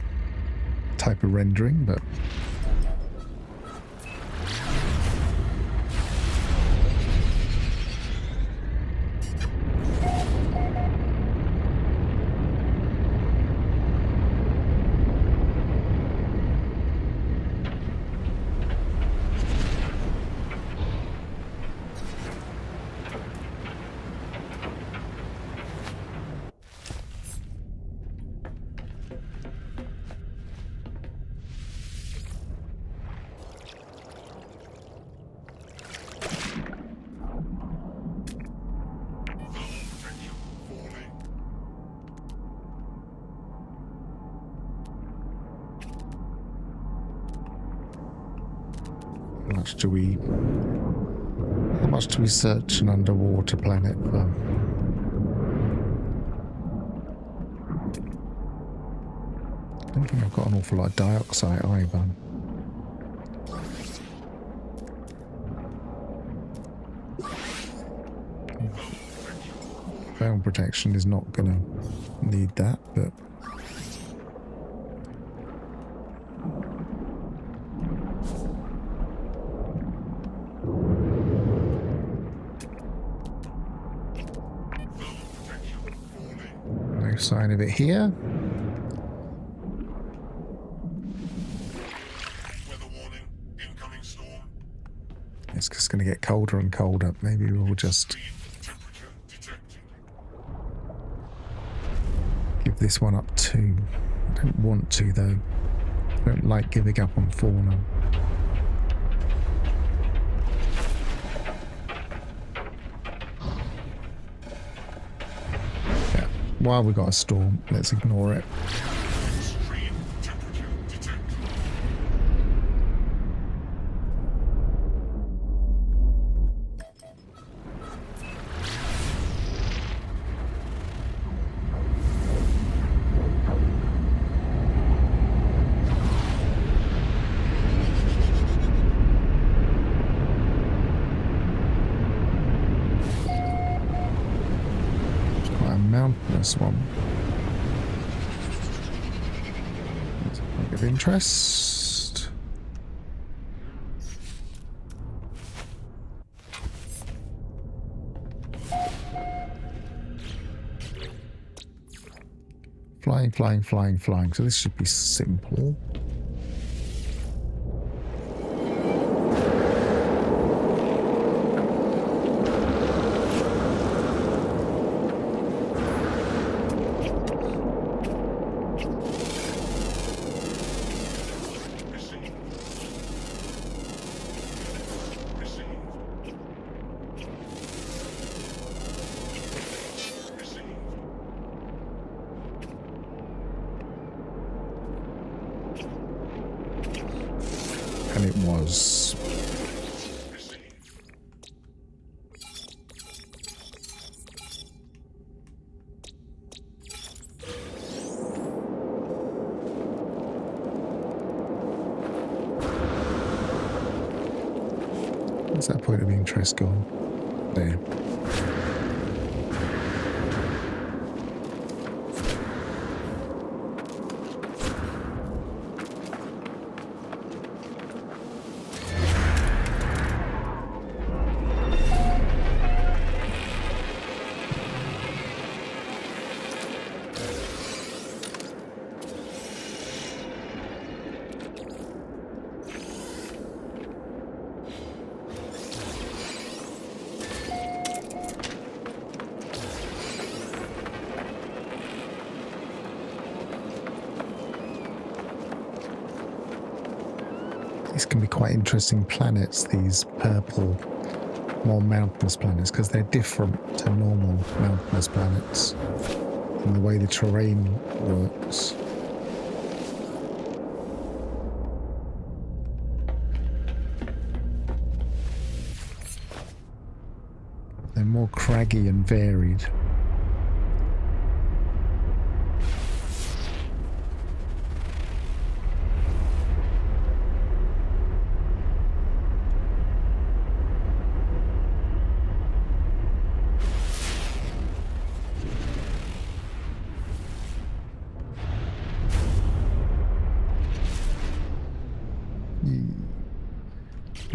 A: type of rendering, but how much do we search an underwater planet for? I don't think I've got an awful lot of dioxide either. Veil protection is not going to need that, but no sign of it here.
B: Weather warning. Incoming storm.
A: It's just going to get colder and colder. Maybe we'll just
B: Temperature detected.
A: give this one up 2. I don't want to, though. I don't like giving up on fauna. Yeah, while we got a storm, let's ignore it.
B: Extreme temperature detected.
A: It's quite a mountainous one. That's a point of interest. Flying, flying, flying, flying. So this should be simple.
B: Received. Received. Received.
A: And it was.
B: Received.
A: What's that point of interest gone? There. These can be quite interesting planets, these purple, more mountainous planets, because they're different to normal mountainous planets in the way the terrain works. They're more craggy and varied.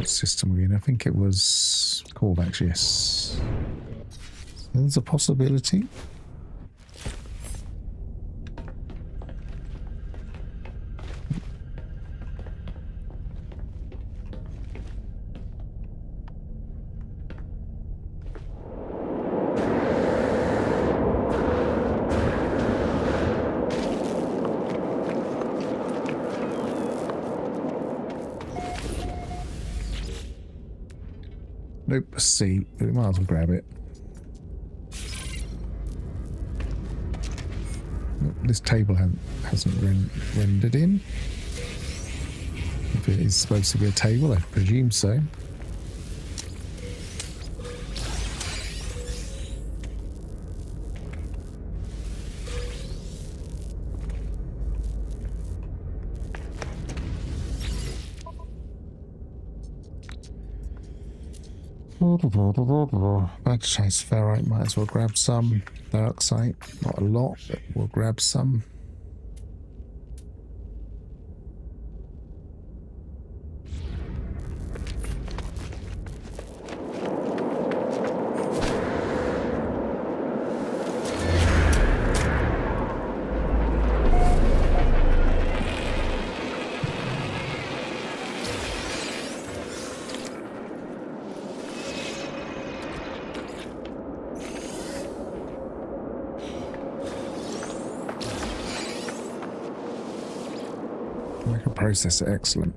A: system we're in. I think it was callbacks, yes. So there's a possibility. Nope, C. We might as well grab it. Nope, this table hasn't rendered in. If it is supposed to be a table, I presume so. Back to chase ferrite, might as well grab some. Dioxide, not a lot, but we'll grab some. Microprocessor, excellent.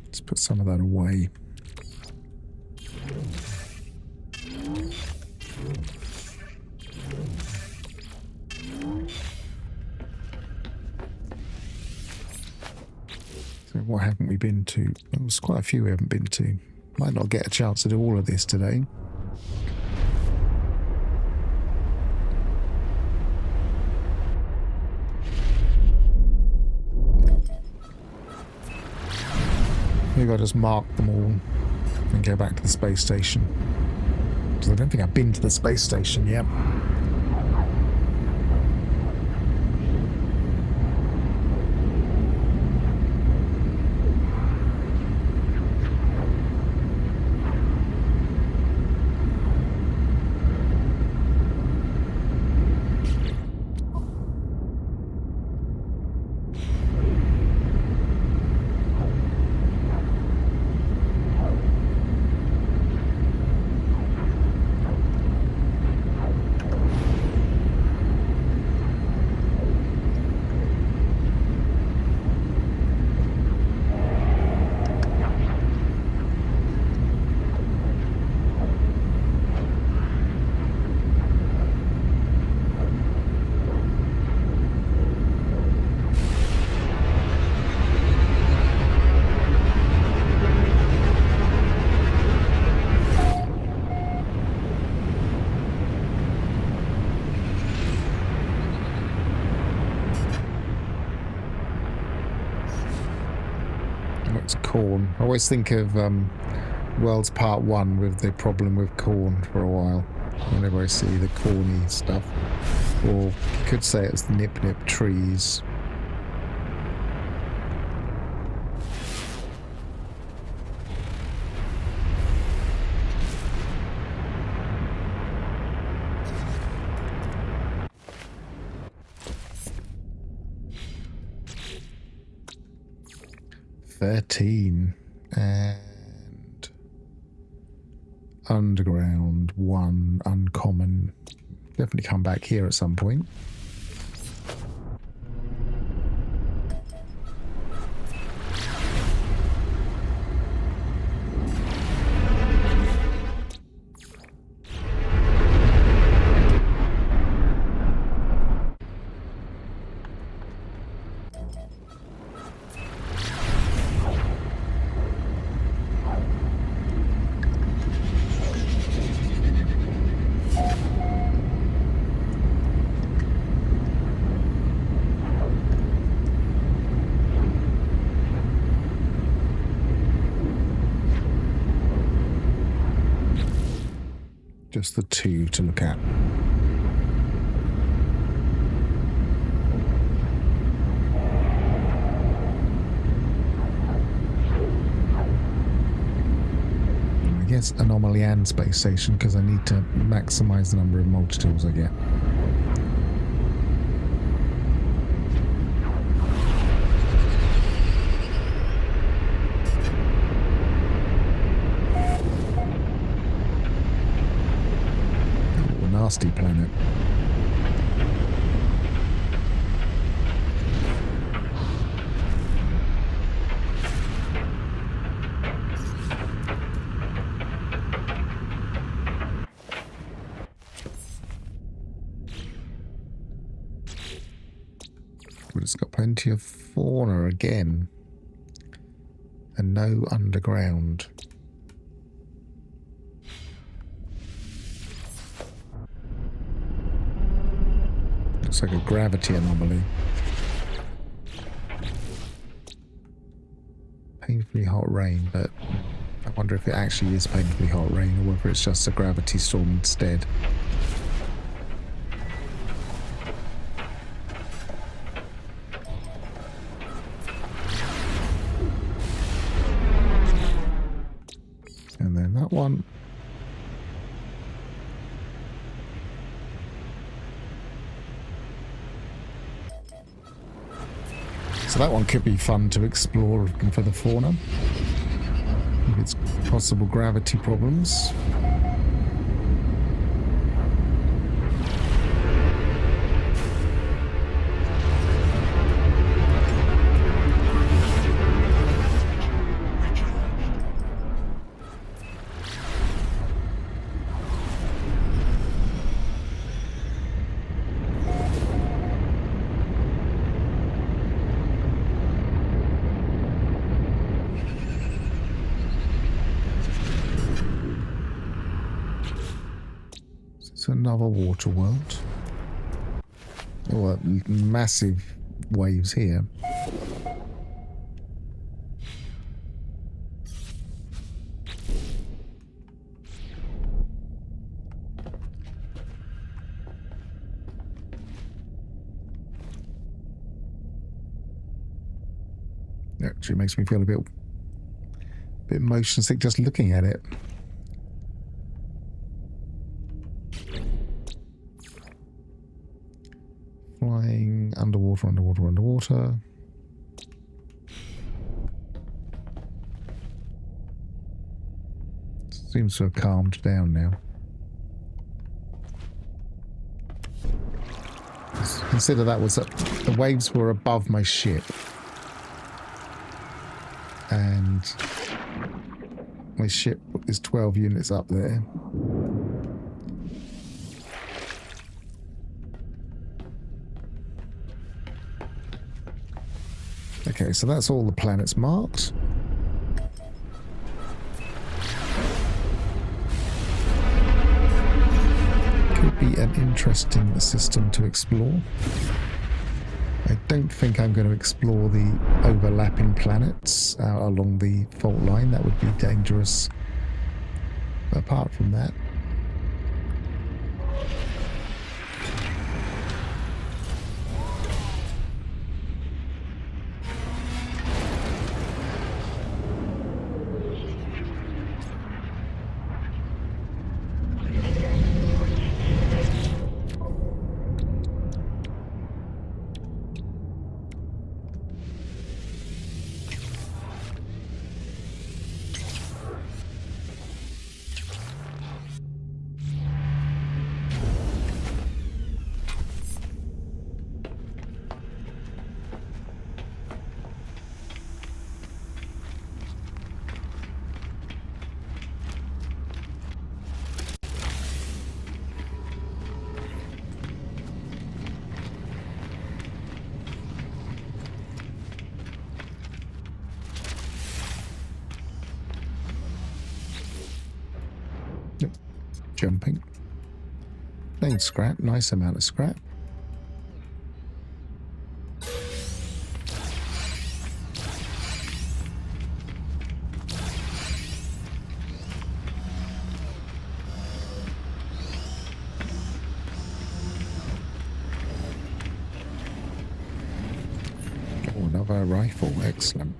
A: Let's put some of that away. So what haven't we been to? There's quite a few we haven't been to. Might not get a chance to do all of this today. Maybe I'll just mark them all and go back to the space station. Because I don't think I've been to the space station yet. What's corn? I always think of Worlds Part 1 with the problem with corn for a while. Whenever I see the corny stuff. Or you could say it's the Nip Nip trees. And underground 1 uncommon. Definitely come back here at some point. Just the 2 to look at. guess anomaly and space station because I need to maximize the number of multi-tools I get. Oh, a nasty planet. But it's got plenty of fauna again. And no underground. Looks like a gravity anomaly. Painfully hot rain, but I wonder if it actually is painfully hot rain or whether it's just a gravity storm instead. And then that one. So that one could be fun to explore for the fauna. If it's possible gravity problems. It's another water world. Oh, massive waves here. It actually makes me feel a bit motion sick just looking at it. Flying underwater, underwater, underwater. Seems to have calmed down now. Consider that was the waves were above my ship. And my ship is 12 units up there. Okay, so that's all the planets marked. Could be an interesting system to explore. I don't think I'm going to explore the overlapping planets along the fault line. That would be dangerous. But apart from that, jumping. Need scrap, nice amount of scrap. Oh, another rifle, excellent.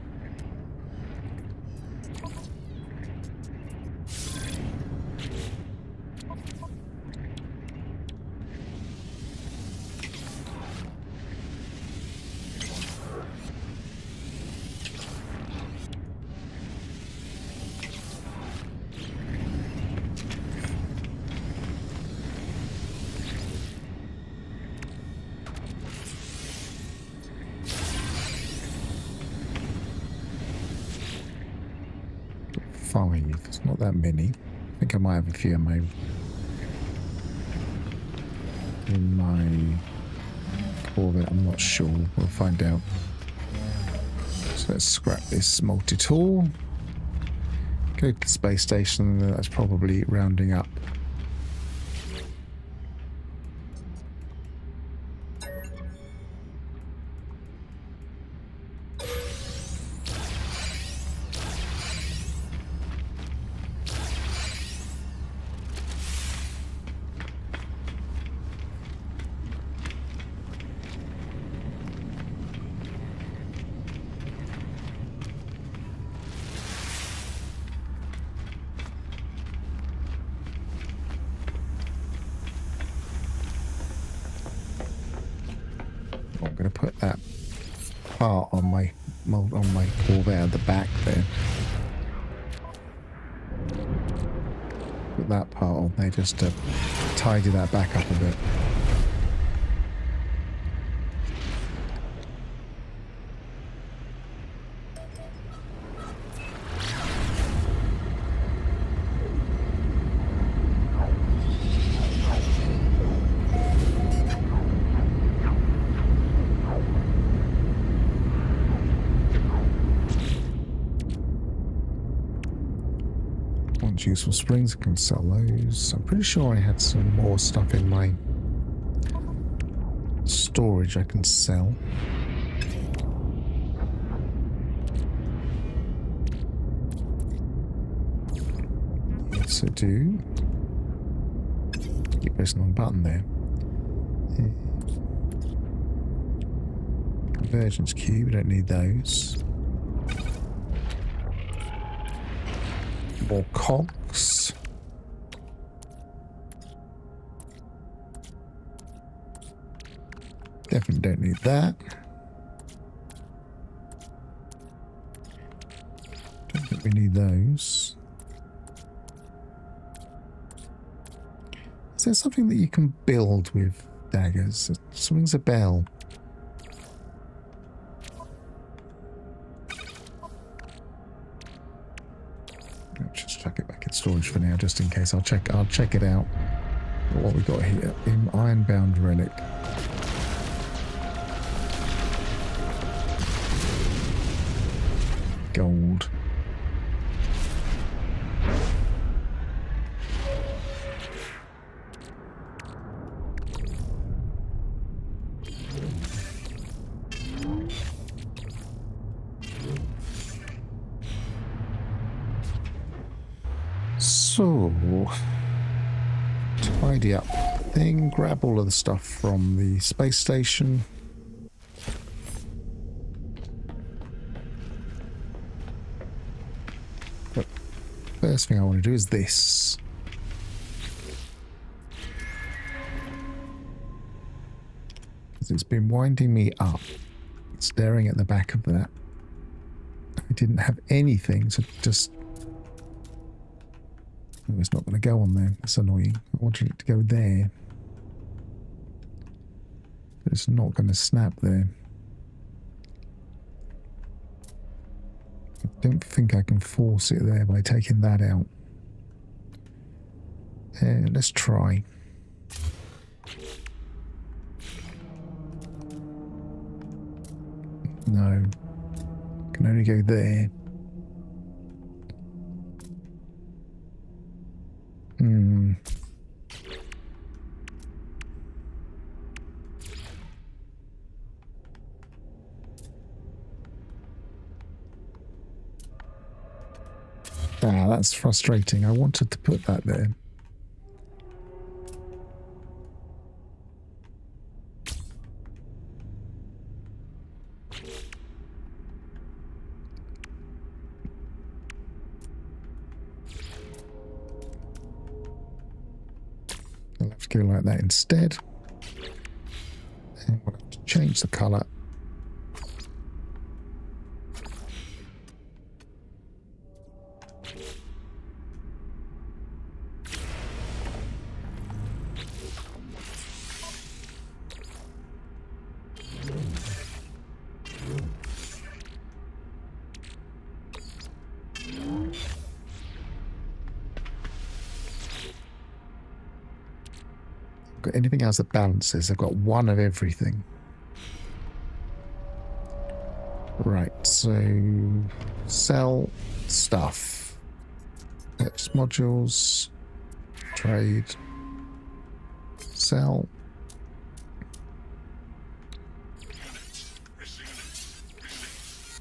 A: 5. It's not that many. I think I might have a few in my orbit. I'm not sure. We'll find out. So let's scrap this multi-tool. Go to the space station. That's probably rounding up. I'm going to put that part on my Corvette at the back there. Put that part on there just to tidy that back up a bit. Useful springs, I can sell those. I'm pretty sure I had some more stuff in my storage I can sell. Yes, I do. Keep pressing on the button there. Convergence cube, we don't need those. More cogs. Definitely don't need that. Don't think we need those. Is there something that you can build with daggers? Something's a bell. Chuck it back in storage for now, just in case. I'll check it out. What we got here? Ironbound relic. Gold. So, tidy up the thing, grab all of the stuff from the space station. But first thing I want to do is this. Because it's been winding me up, staring at the back of that. I didn't have anything to just... Oh, it's not going to go on there. That's annoying. I wanted it to go there. But it's not going to snap there. I don't think I can force it there by taking that out. Let's try. No. Can only go there. Ah, that's frustrating. I wanted to put that there. I'll have to go like that instead. And we'll have to change the colour. Got anything else that balances? I've got one of everything. Right, so sell stuff. Purchase modules. Trade. Sell.
B: Units received.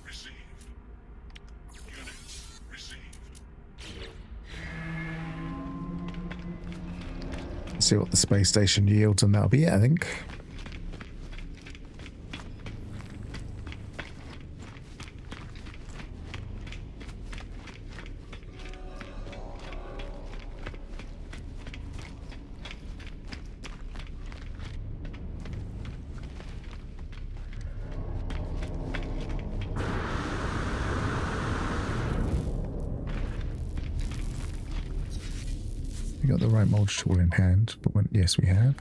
B: Received. Units received.
A: See what the space station yields, and that'll be it, I think. We got the right mulch tool in hand, but yes, we have.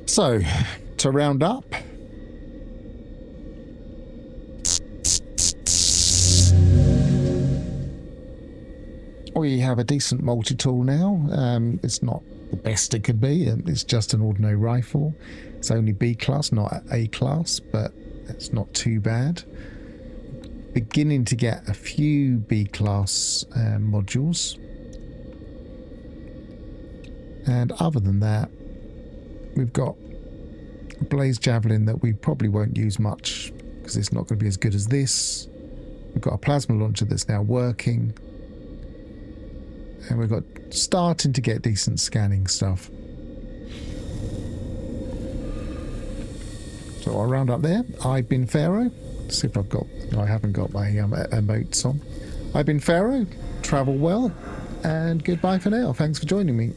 A: So, to round up, we have a decent multi-tool now. It's not the best it could be. It's just an ordinary rifle. It's only B class, not A class, but it's not too bad. Beginning to get a few B class modules. And other than that, we've got a blaze javelin that we probably won't use much because it's not going to be as good as this. We've got a plasma launcher that's now working. And we've got starting to get decent scanning stuff. So I'll round up there. I've been Pharaoh. Let's see if I've got... I haven't got my emotes on. I've been Pharaoh. Travel well. And goodbye for now. Thanks for joining me.